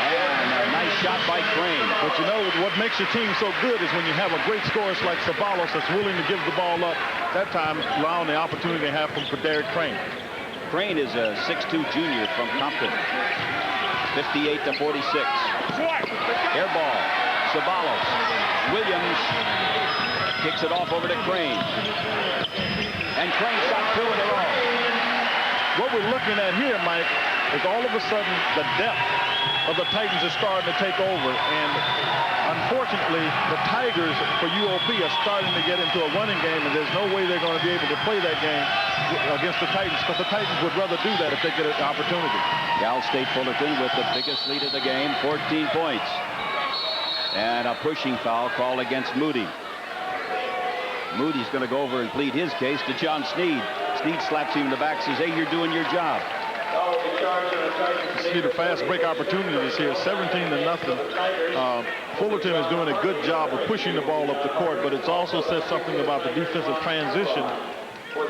[SPEAKER 13] And a nice shot by Crane.
[SPEAKER 2] But you know what makes your team so good is when you have a great scorer like Zabalos that's willing to give the ball up. That time, allowing the opportunity to have for Derek Crane.
[SPEAKER 13] Crane is a 6'2 junior from Compton. 58-46. Air ball. Zabalos. Williams kicks it off over to Crane. And Crane shot 2 in a row.
[SPEAKER 2] What we're looking at here, Mike, is all of a sudden the depth of the Titans is starting to take over. And unfortunately, the Tigers for UOP are starting to get into a running game, and there's no way they're going to be able to play that game against the Titans, because the Titans would rather do that if they get an opportunity.
[SPEAKER 13] Cal State Fullerton with the biggest lead of the game, 14 points. And a pushing foul called against Moody. Moody's going to go over and plead his case to John Sneed. Sneed slaps him in the back, says, hey, you're doing your job.
[SPEAKER 2] See the fast break opportunities here, 17-0. Fullerton is doing a good job of pushing the ball up the court, but it's also said something about the defensive transition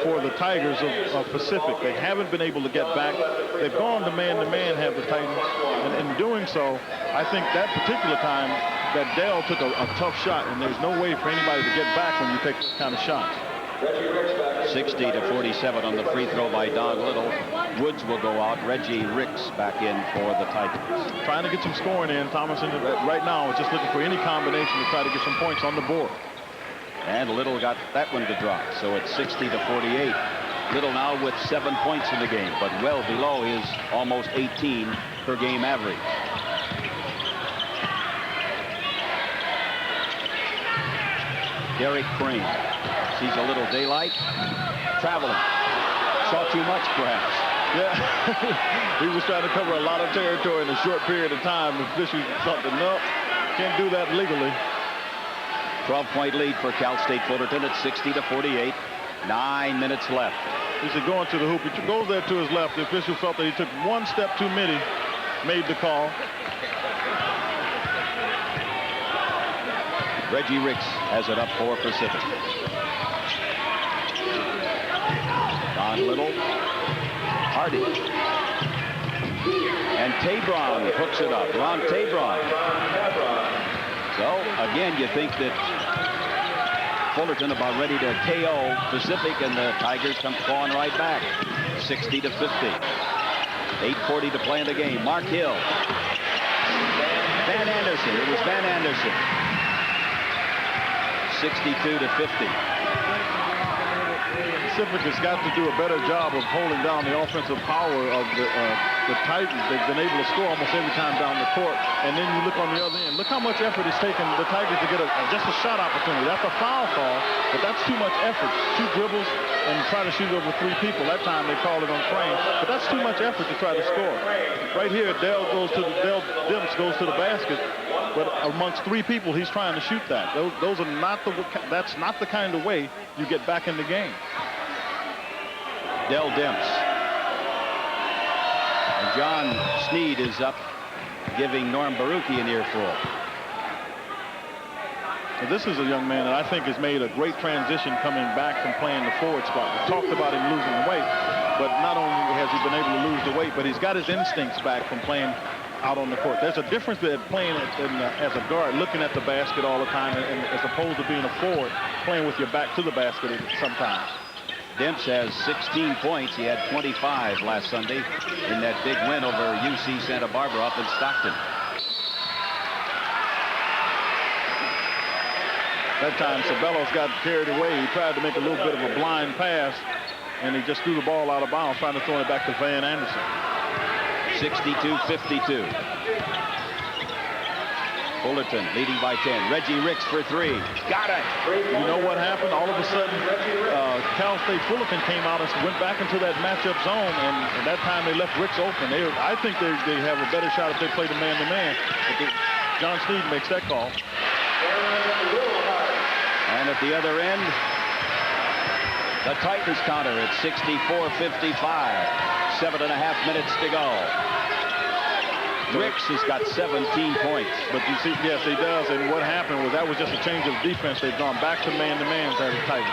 [SPEAKER 2] for the Tigers of Pacific. They haven't been able to get back. They've gone to man-to-man, have the Titans. And in doing so, I think that particular time that Dell took a tough shot, and there's no way for anybody to get back when you take this kind of shots.
[SPEAKER 13] 60-47 on the free throw by Don Little. Woods will go out. Reggie Ricks back in for the Titans.
[SPEAKER 2] Trying to get some scoring in. Thomason right now is just looking for any combination to try to get some points on the board.
[SPEAKER 13] And Little got that one to drop, so it's 60-48. Little now with 7 points in the game, but well below his almost 18 per game average. Derek Crane sees a little daylight. Traveling. Saw too much, perhaps.
[SPEAKER 2] Yeah. He was trying to cover a lot of territory in a short period of time. The officials thought, no, can't do that legally.
[SPEAKER 13] 12-point lead for Cal State Fullerton at 60-48. 9 minutes left.
[SPEAKER 2] He said going to the hoop. He goes there to his left. The official felt that he took one step too many. Made the call.
[SPEAKER 13] Reggie Ricks has it up for Pacific. Don Little. Hardy. And Tabron hooks it up. Ron Tabron. So, again, you think that Fullerton about ready to KO Pacific, and the Tigers come clawing right back. 60-50. 8:40 to play in the game. Mark Hill. Van Anderson. It was Van Anderson. 62-50.
[SPEAKER 2] Pacific has got to do a better job of holding down the offensive power of the Titans. They've been able to score almost every time down the court. And then you look on the other end. Look how much effort it's taken the Tigers to get just a shot opportunity. That's a foul call, but that's too much effort. 2 dribbles and try to shoot over 3 people. That time they called it on Crane, but that's too much effort to try to score. Right here, Dell Dimps goes to the basket, but amongst 3 people, he's trying to shoot that. Those are not that's not the kind of way you get back in the game.
[SPEAKER 13] Dell Demps. And John Sneed is up, giving Norm Baruchi an earful.
[SPEAKER 2] Now, this is a young man that I think has made a great transition coming back from playing the forward spot. We talked about him losing weight, but not only has he been able to lose the weight, but he's got his instincts back from playing out on the court. There's a difference between playing as a guard, looking at the basket all the time, and as opposed to being a forward. playing with your back to the basket sometimes.
[SPEAKER 13] Demps has 16 points. He had 25 last Sunday in that big win over UC Santa Barbara up in Stockton.
[SPEAKER 2] That time, Sabellos got carried away. He tried to make a little bit of a blind pass, and he just threw the ball out of bounds, trying to throw it back to Van Anderson.
[SPEAKER 13] 62-52. Fullerton leading by 10. Reggie Ricks for 3. Got it.
[SPEAKER 2] You know what happened? All of a sudden, Cal State Fullerton came out and went back into that matchup zone, and at that time they left Ricks open. I think they have a better shot if they play the man-to-man. John Sneed makes that call.
[SPEAKER 13] And at the other end, the Titans counter at 64-55. 7.5 minutes to go. Ricks has got 17 points.
[SPEAKER 2] But you see, yes, he does. And what happened was that was just a change of defense. They've gone back to man-to-man as a Titan.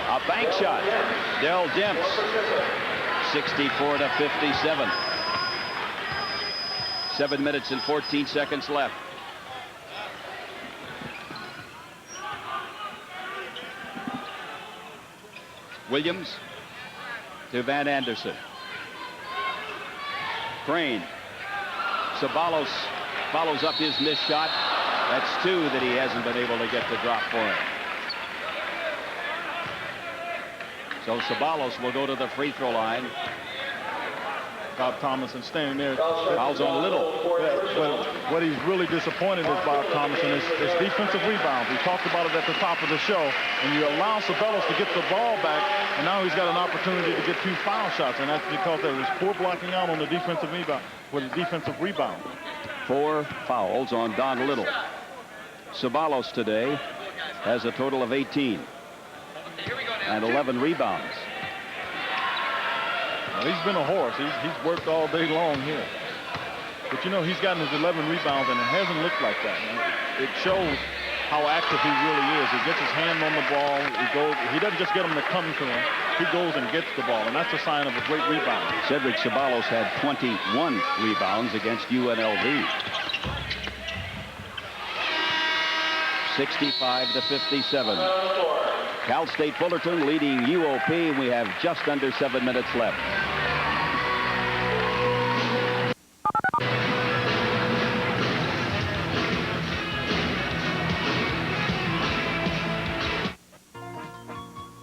[SPEAKER 13] A bank shot. Dell Demps. 64-57. 7 minutes and 14 seconds left. Williams to Van Anderson. Crane. Sabalos follows up his missed shot. That's 2 that he hasn't been able to get to drop for him. So Sabalos will go to the free throw line.
[SPEAKER 2] Bob Thomason standing there.
[SPEAKER 13] Fouls on Little.
[SPEAKER 2] Well, what he's really disappointed is Bob Thomason is defensive rebounds. We talked about it at the top of the show. And you allow Sabelos to get the ball back, and now he's got an opportunity to get 2 foul shots, and that's because there was poor blocking out on the defensive rebound. With a defensive rebound.
[SPEAKER 13] 4 fouls on Don Little. Sabalos today has a total of 18 and 11 rebounds.
[SPEAKER 2] Well, he's been a horse. He's worked all day long here. But, you know, he's gotten his 11 rebounds, and it hasn't looked like that. It shows how active he really is. He gets his hand on the ball. He doesn't just get them to come to him. He goes and gets the ball, and that's a sign of a great rebound.
[SPEAKER 13] Cedric Sabalos had 21 rebounds against UNLV. 65-57. Cal State Fullerton leading UOP. We have just under 7 minutes left.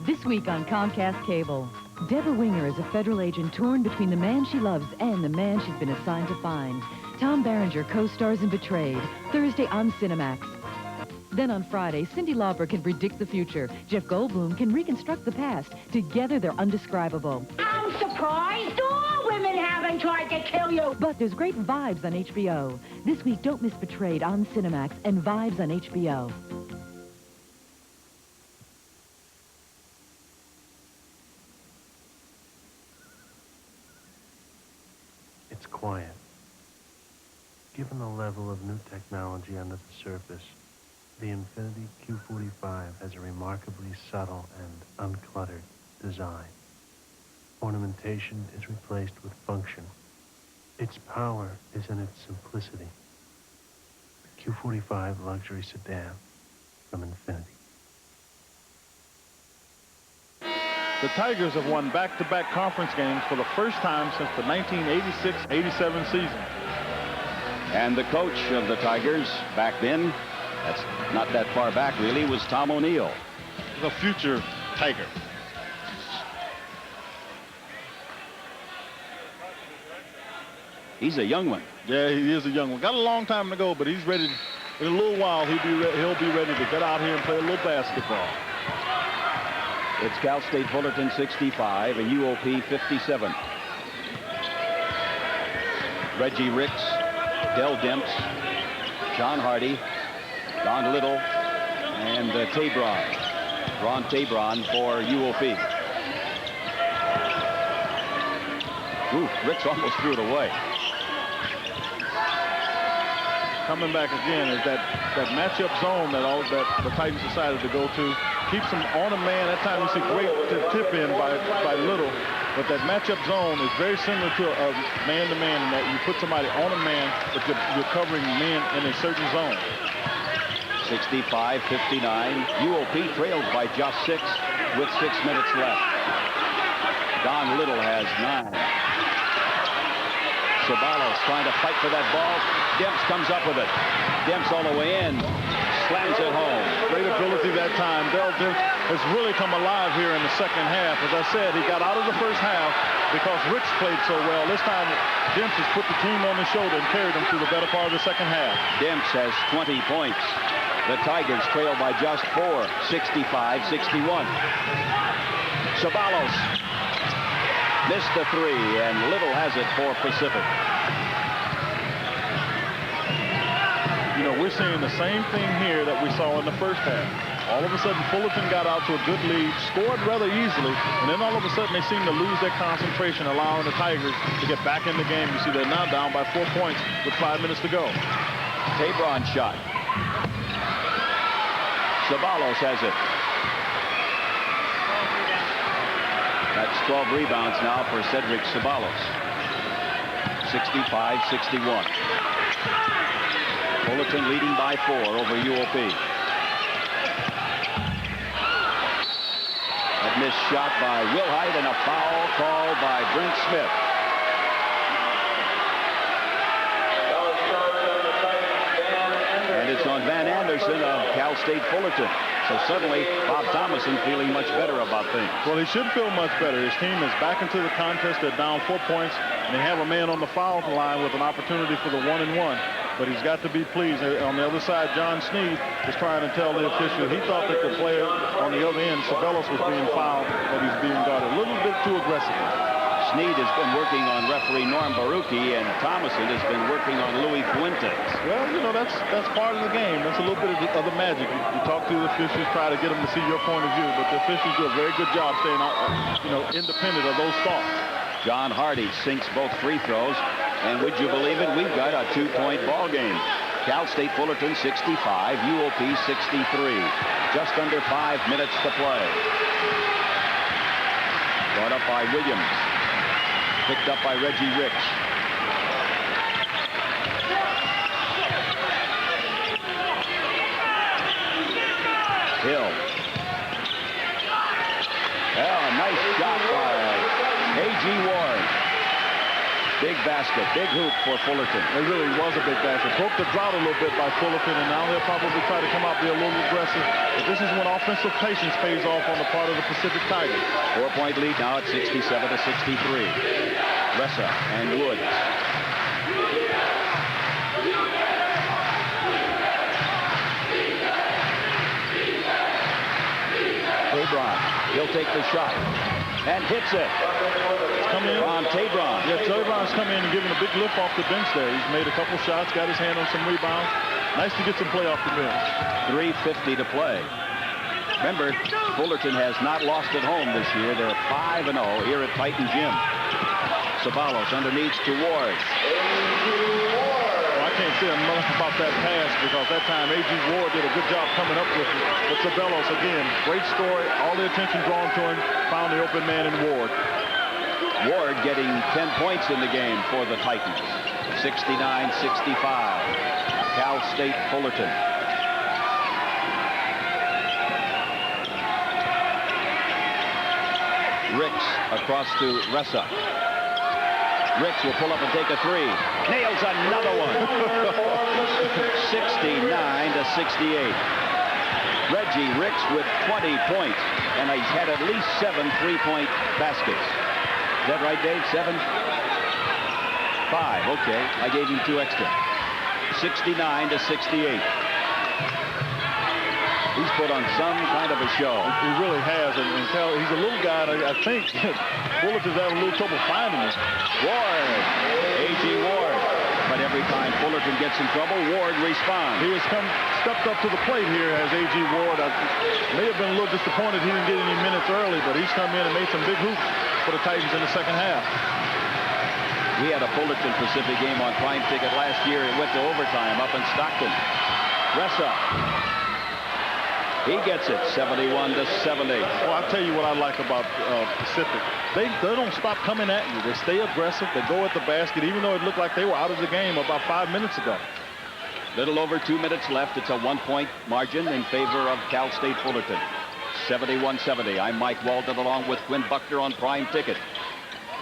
[SPEAKER 25] This week on Comcast Cable, Deborah Winger is a federal agent torn between the man she loves and the man she's been assigned to find. Tom Berenger co-stars in Betrayed, Thursday on Cinemax. Then on Friday, Cyndi Lauper can predict the future. Jeff Goldblum can reconstruct the past. Together, they're undescribable.
[SPEAKER 8] I'm surprised all women haven't tried to kill you.
[SPEAKER 25] But there's great vibes on HBO. This week, don't miss Betrayed on Cinemax and Vibes on HBO.
[SPEAKER 15] It's quiet. Given the level of new technology under the surface, the Infiniti Q45 has a remarkably subtle and uncluttered design. Ornamentation is replaced with function. Its power is in its simplicity. The Q45 luxury sedan from Infiniti.
[SPEAKER 2] The Tigers have won back-to-back conference games for the first time since the 1986-87 season.
[SPEAKER 13] And the coach of the Tigers back then, that's not that far back really, was Tom O'Neill.
[SPEAKER 2] The future Tiger.
[SPEAKER 13] He's a young one.
[SPEAKER 2] Yeah, he is a young one. Got a long time to go, but he's ready. In a little while, he'll be ready to get out here and play a little basketball.
[SPEAKER 13] It's Cal State Fullerton 65 and UOP 57. Reggie Ricks, Dell Demps, John Hardy, Don Little, and Tabron. Ron Tabron for UOP. Ooh, Ricks almost threw it away.
[SPEAKER 2] Coming back again is that matchup zone that the Titans decided to go to. Keeps them on a man. That time you see great tip in by Little. But that matchup zone is very similar to a man-to-man in that you put somebody on a man, but you're covering men in a certain zone.
[SPEAKER 13] 65-59. UOP trails by just 6 with 6 minutes left. Don Little has 9. Ceballos trying to fight for that ball. Demps comes up with it. Demps all the way in. Slams it home.
[SPEAKER 2] Great ability that time. Dell Demps has really come alive here in the second half. As I said, he got out of the first half because Ricks played so well. This time, Demps has put the team on his shoulder and carried them through the better part of the second half.
[SPEAKER 13] Demps has 20 points. The Tigers trail by just 4, 65-61. Ceballos missed the 3, and Little has it for Pacific.
[SPEAKER 2] You know, we're seeing the same thing here that we saw in the first half. All of a sudden, Fullerton got out to a good lead, scored rather easily, and then all of a sudden they seem to lose their concentration, allowing the Tigers to get back in the game. You see they're now down by 4 points with 5 minutes to go.
[SPEAKER 13] Tabron shot. Ceballos has it. That's 12 rebounds now for Cedric Ceballos. 65-61. Fullerton leading by 4 over UOP. A missed shot by Wilhite and a foul called by Brent Smith. And it's on Van Anderson of Cal State Fullerton. So suddenly, Bob Thomason feeling much better about things.
[SPEAKER 2] Well, he should feel much better. His team is back into the contest. They're down 4 points, and they have a man on the foul line with an opportunity for the 1-and-1. But he's got to be pleased. On the other side, John Sneed is trying to tell the official he thought that the player on the other end, Ceballos, was being fouled, that he's being guarded a little bit too aggressively.
[SPEAKER 13] Sneed has been working on referee Norm Baruchi, and Thomason has been working on Louis Fuentes.
[SPEAKER 2] Well, you know, that's part of the game. That's a little bit of the magic. You talk to the officials, try to get them to see your point of view, but the officials do a very good job staying out, you know, independent of those thoughts.
[SPEAKER 13] John Hardy sinks both free throws, and would you believe it, we've got a 2-point ball game. Cal State Fullerton 65, UOP 63. Just under 5 minutes to play. Brought up by Williams. Picked up by Reggie Ricks. Hill. Oh, nice shot by A.G. Ward. Big basket, big hoop for Fullerton.
[SPEAKER 2] It really was a big basket. Broke the drought a little bit by Fullerton, and now they'll probably try to come out, be a little aggressive. But this is when offensive patience pays off on the part of the Pacific Tigers.
[SPEAKER 13] 4-point lead now at 67-63. Ressa and Woods. Tabron, he'll take the shot and hits it.
[SPEAKER 2] Come in.
[SPEAKER 13] On Tabron.
[SPEAKER 2] Yeah, Tabron's come in and given a big lift off the bench there. He's made a couple shots, got his hand on some rebounds. Nice to get some play off the bench.
[SPEAKER 13] 3:50 to play. Remember, Fullerton has not lost at home this year. They're 5-0 here at Titan Gym. Ceballos underneath to Ward.
[SPEAKER 2] Well, I can't say enough about that pass because that time A.G. Ward did a good job coming up with it. But Ceballos, again, great story. All the attention drawn to him. Found the open man in Ward.
[SPEAKER 13] Ward getting 10 points in the game for the Titans. 69-65. Cal State Fullerton. Ricks across to Ressa. Ricks will pull up and take a 3. Nails another one. 69-68. Reggie Ricks with 20 points, and he's had at least 7 3-point baskets. Is that right, Dave? 7? 5. Okay, I gave him 2 extra. 69-68. He's put on some kind of a show.
[SPEAKER 2] He really has, and he's a little guy. I think Fullerton's having a little trouble finding him.
[SPEAKER 13] Ward, A.G. Ward. But every time Fullerton gets in trouble, Ward responds.
[SPEAKER 2] He has stepped up to the plate here as A.G. Ward. I may have been a little disappointed he didn't get any minutes early, but he's come in and made some big hoops for the Titans in the second half.
[SPEAKER 13] We had a Fullerton Pacific game on Prime Ticket last year. It went to overtime up in Stockton. Ressa. He gets it, 71-70.
[SPEAKER 2] Well, I'll tell you what I like about Pacific. They don't stop coming at you. They stay aggressive. They go at the basket, even though it looked like they were out of the game about 5 minutes ago.
[SPEAKER 13] Little over 2 minutes left. It's a 1-point margin in favor of Cal State Fullerton. 71-70. I'm Mike Walden along with Quinn Buckner on Prime Ticket.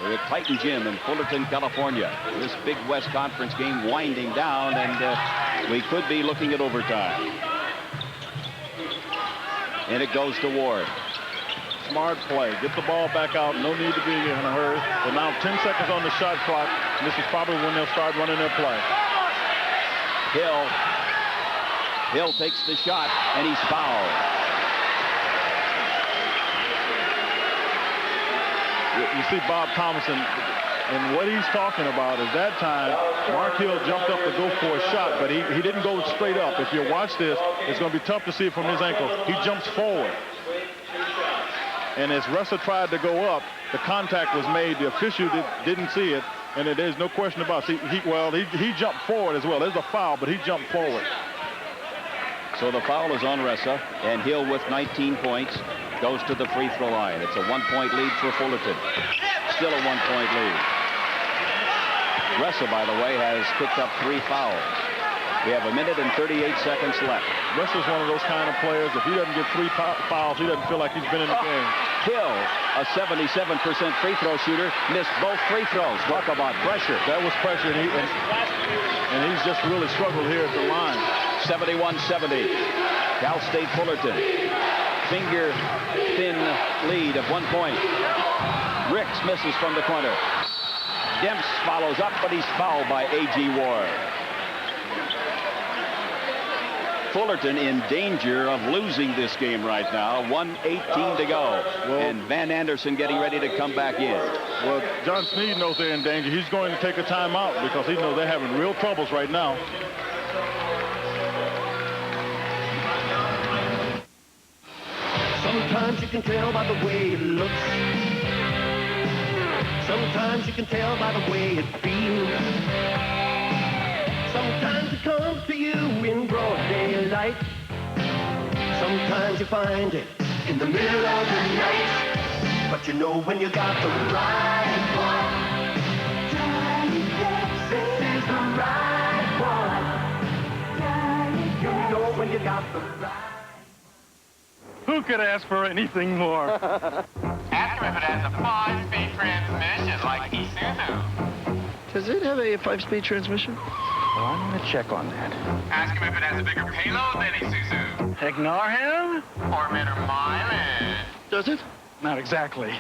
[SPEAKER 13] We're at Titan Gym in Fullerton, California. This Big West Conference game winding down, and we could be looking at overtime. And it goes to Ward.
[SPEAKER 2] Smart play. Get the ball back out. No need to be in a hurry. But now 10 seconds on the shot clock. And this is probably when they'll start running their play.
[SPEAKER 13] Hill takes the shot, and he's fouled.
[SPEAKER 2] You see Bob Thomason, and what he's talking about is that time, Mark Hill jumped up to go for a shot, but he didn't go straight up. If you watch this, it's going to be tough to see it from his ankle. He jumps forward. And as Russell tried to go up, the contact was made. The official didn't see it, and there's no question about it. He jumped forward as well. There's a foul, but he jumped forward.
[SPEAKER 13] So the foul is on Ressa, and Hill with 19 points goes to the free throw line. It's a 1-point lead for Fullerton. Still a 1-point lead. Ressa, by the way, has picked up 3 fouls. We have 1 minute and 38 seconds left.
[SPEAKER 2] Ressa's one of those kind of players. If he doesn't get 3 fouls, he doesn't feel like he's been in the game.
[SPEAKER 13] Hill, a 77% free throw shooter, missed both free throws. Talk about pressure.
[SPEAKER 2] That was pressure, and he's just really struggled here at the line.
[SPEAKER 13] 71-70. Cal State Fullerton. Finger-thin lead of 1 point. Ricks misses from the corner. Demps follows up, but he's fouled by A.G. Ward. Fullerton in danger of losing this game right now. 1:18 to go. And Van Anderson getting ready to come back in.
[SPEAKER 2] Well, John Sneed knows they're in danger. He's going to take a timeout because he knows they're having real troubles right now.
[SPEAKER 16] Sometimes you can tell by the way it looks. Sometimes you can tell by the way it feels. Sometimes it comes to you in broad daylight. Sometimes you find it in the middle of the night. But you know when you got the right one. This is the right one. You know when you got the right.
[SPEAKER 4] Who could ask for anything more?
[SPEAKER 19] Ask him if it has a 5-speed transmission like Isuzu.
[SPEAKER 21] Does it have a 5-speed transmission?
[SPEAKER 19] Well, I'm going to check on that. Ask him if it has a bigger payload than Isuzu.
[SPEAKER 4] Ignore him?
[SPEAKER 19] Or better mileage.
[SPEAKER 21] Does it?
[SPEAKER 4] Not exactly.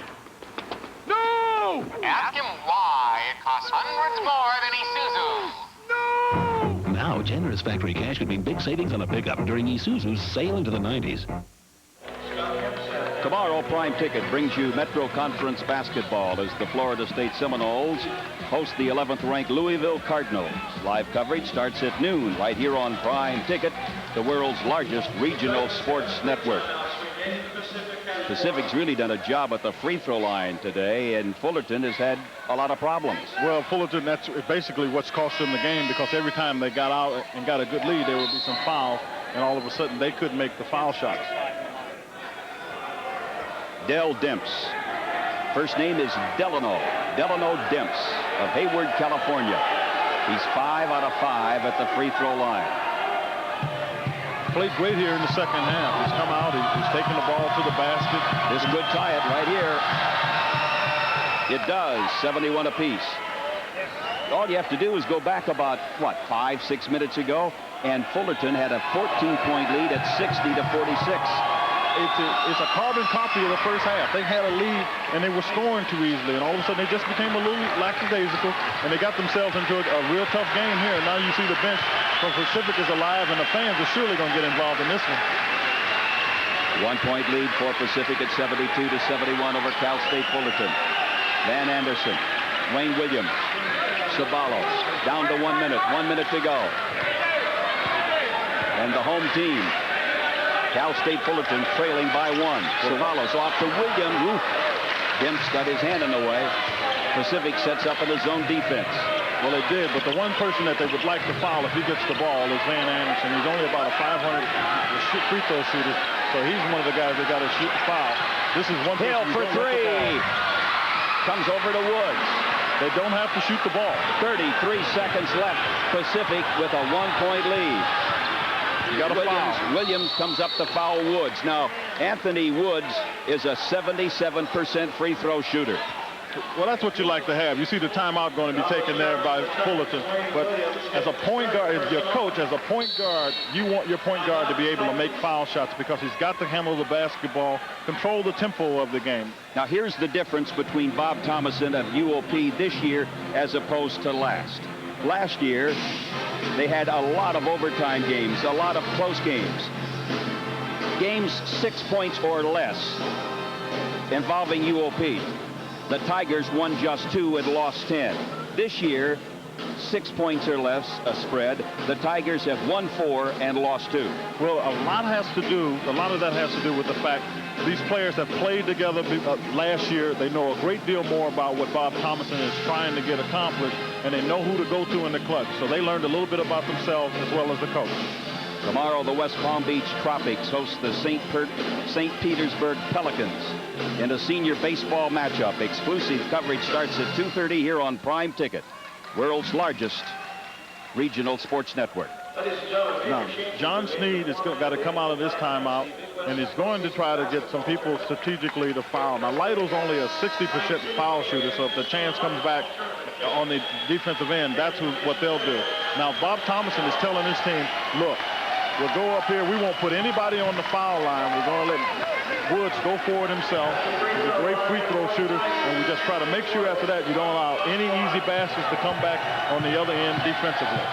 [SPEAKER 19] No! Ask him why it costs hundreds more than Isuzu.
[SPEAKER 14] Now, generous factory cash could mean big savings on a pickup during Isuzu's sail into the 90s.
[SPEAKER 13] Tomorrow, Prime Ticket brings you Metro Conference basketball as the Florida State Seminoles host the 11th-ranked Louisville Cardinals. Live coverage starts at noon right here on Prime Ticket, the world's largest regional sports network. Pacific's really done a job at the free throw line today, and Fullerton has had a lot of problems.
[SPEAKER 2] Well, Fullerton, that's basically what's cost them the game, because every time they got out and got a good lead, there would be some fouls, and all of a sudden they couldn't make the foul shots.
[SPEAKER 13] Del Demps. First name is Delano Demps of Hayward, California. He's 5 out of 5 at the free throw line.
[SPEAKER 2] Played great here in the second half. He's come out, he's taken the ball to the basket.
[SPEAKER 13] This could tie it right here. It does, 71 apiece. All you have to do is go back about, 5-6 minutes ago, and Fullerton had a 14-point lead at 60-46.
[SPEAKER 2] It's a carbon copy of the first half. They had a lead, and they were scoring too easily, and all of a sudden they just became a little lackadaisical, and they got themselves into a real tough game here. And now you see the bench from Pacific is alive, and the fans are surely going to get involved in this one.
[SPEAKER 13] 1-point lead for Pacific at 72-71 over Cal State Fullerton. Van Anderson, Wayne Williams, Sabalo, down to 1 minute. 1 minute to go. And the home team, Cal State Fullerton, trailing by 1. Savalos off to Williams. Demps got his hand in the way. Pacific sets up in the zone defense.
[SPEAKER 2] Well, they did, but the one person that they would like to foul if he gets the ball is Van Anderson. He's only about a 500 free throw shooter, so he's one of the guys that got to shoot the foul. This is one.
[SPEAKER 13] Hill for 3. Comes over to Woods.
[SPEAKER 2] They don't have to shoot the ball.
[SPEAKER 13] 33 seconds left. Pacific with a 1-point lead.
[SPEAKER 2] You got a foul.
[SPEAKER 13] Williams comes up to foul Woods. Now, Anthony Woods is a 77% free throw shooter.
[SPEAKER 2] Well, that's what you like to have. You see the timeout going to be taken there by Fullerton. But as a point guard, as your coach, as a point guard, you want your point guard to be able to make foul shots because he's got to handle the basketball, control the tempo of the game.
[SPEAKER 13] Now, here's the difference between Bob Thomason of UOP this year as opposed to last. Last year, they had a lot of overtime games, a lot of close games. Games 6 points or less involving UOP. The Tigers won just 2 and lost 10. This year, 6 points or less a spread. The Tigers have won 4 and lost 2.
[SPEAKER 2] Well, a lot of that has to do with the fact these players have played together last year. They know a great deal more about what Bob Thomason is trying to get accomplished, and they know who to go to in the clutch. So they learned a little bit about themselves as well as the coach.
[SPEAKER 13] Tomorrow, the West Palm Beach Tropics host the St. Petersburg Pelicans in a senior baseball matchup. Exclusive coverage starts at 2:30 here on Prime Ticket, world's largest regional sports network.
[SPEAKER 2] Now, John Snead has got to come out of this timeout, and he's going to try to get some people strategically to foul. Now, Lytle's only a 60% foul shooter, so if the chance comes back on the defensive end, that's what they'll do. Now, Bob Thomason is telling his team, look, we'll go up here. We won't put anybody on the foul line. We're going to let Woods go for it himself. He's a great free throw shooter, and we just try to make sure after that you don't allow any easy baskets to come back on the other end defensively.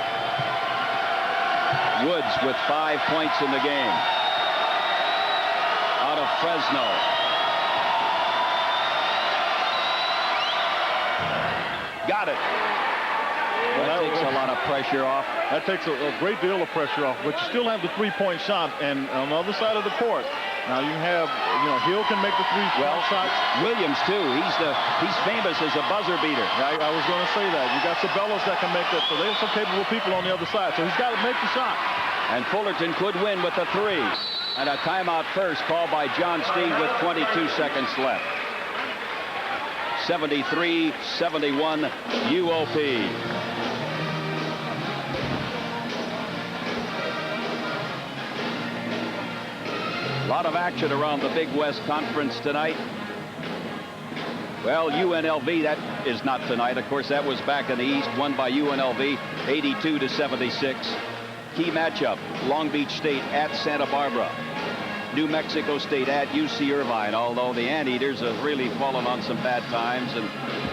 [SPEAKER 13] Woods with 5 points in the game. Out of Fresno. Got it. Well, that takes a lot of pressure off.
[SPEAKER 2] That takes a great deal of pressure off, but you still have the three-point shot, and on the other side of the court, now you have, Hill can make the shots.
[SPEAKER 13] Williams too. He's famous as a buzzer beater.
[SPEAKER 2] I was going to say that. You got Sabelos that can make that, so there's some capable people on the other side. So he's got to make the shot.
[SPEAKER 13] And Fullerton could win with a 3. And a timeout first called by John Snead with 22 seconds left. 73-71 UOP. A lot of action around the Big West Conference tonight. Well, UNLV, that is not tonight. Of course, that was back in the East, won by UNLV, 82-76. Key matchup, Long Beach State at Santa Barbara. New Mexico State at UC Irvine, although the Anteaters have really fallen on some bad times, and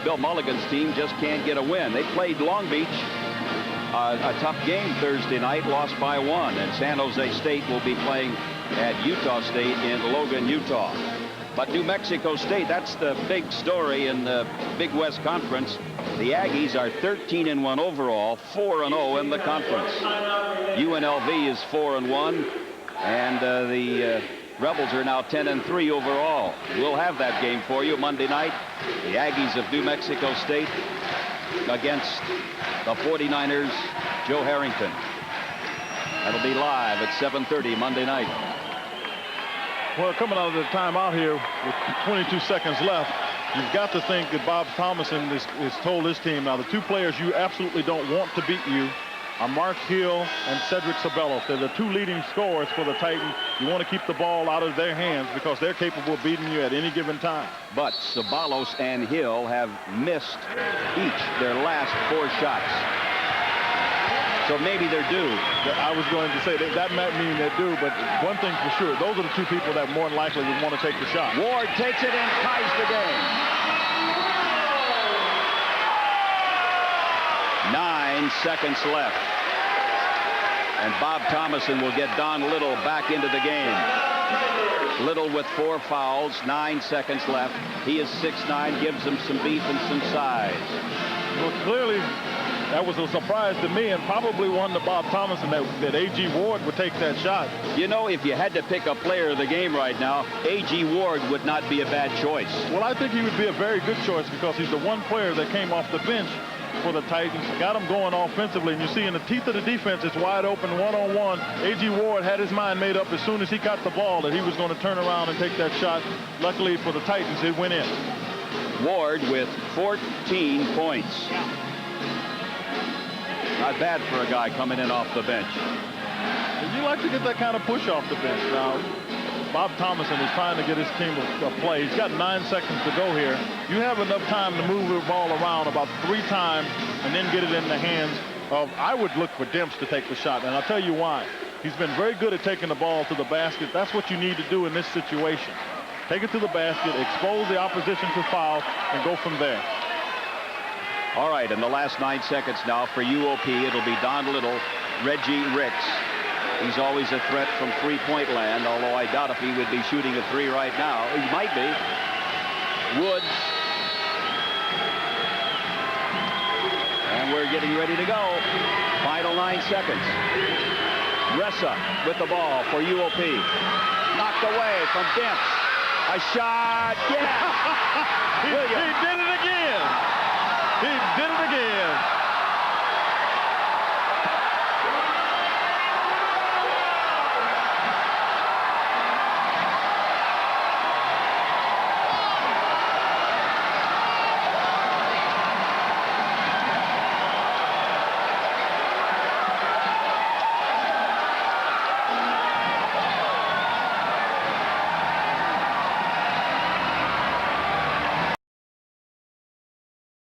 [SPEAKER 13] Bill Mulligan's team just can't get a win. They played Long Beach, a tough game Thursday night, lost by 1, and San Jose State will be playing at Utah State in Logan, Utah. But New Mexico State, that's the big story in the Big West Conference. The Aggies are 13-1 overall, 4-0 in the conference. UNLV is 4-1, and the Rebels are now 10-3 overall. We'll have that game for you Monday night. The Aggies of New Mexico State against the 49ers, Joe Harrington. That'll be live at 7:30 Monday night.
[SPEAKER 2] Well, coming out of the timeout here with 22 seconds left, you've got to think that Bob Thomason has told his team, now the two players you absolutely don't want to beat you are Mark Hill and Cedric Sabelos. They're the two leading scorers for the Titans. You want to keep the ball out of their hands because they're capable of beating you at any given time.
[SPEAKER 13] But Sabelos and Hill have missed each their last 4 shots. So maybe they're due.
[SPEAKER 2] I was going to say that might mean they're due, but one thing's for sure, those are the two people that more than likely would want to take the shot.
[SPEAKER 13] Ward takes it and ties the game. 9 seconds left. And Bob Thomason will get Don Little back into the game. Little with 4 fouls, 9 seconds left. He is 6'9", gives him some beef and some size.
[SPEAKER 2] Well, clearly, that was a surprise to me, and probably one to Bob Thomason that A.G. Ward would take that shot.
[SPEAKER 13] You know, if you had to pick a player of the game right now, A.G. Ward would not be a bad choice.
[SPEAKER 2] Well, I think he would be a very good choice because he's the one player that came off the bench for the Titans, got him going offensively, and you see in the teeth of the defense, it's wide open one-on-one. A.G. Ward had his mind made up as soon as he got the ball that he was going to turn around and take that shot. Luckily for the Titans, it went in.
[SPEAKER 13] Ward with 14 points. Not bad for a guy coming in off the bench.
[SPEAKER 2] You like to get that kind of push off the bench. Now, Bob Thomason is trying to get his team a play. He's got 9 seconds to go here. You have enough time to move the ball around about 3 times and then get it in the hands of, I would look for Demps to take the shot. And I'll tell you why. He's been very good at taking the ball to the basket. That's what you need to do in this situation. Take it to the basket, expose the opposition to foul, and go from there.
[SPEAKER 13] All right, in the last 9 seconds now for UOP, it'll be Don Little, Reggie Ricks. He's always a threat from three-point land, although I doubt if he would be shooting a 3 right now. He might be. Woods. And we're getting ready to go. Final 9 seconds. Ressa with the ball for UOP. Knocked away from Demps. A shot. Yeah.
[SPEAKER 2] He did it again. He did it again.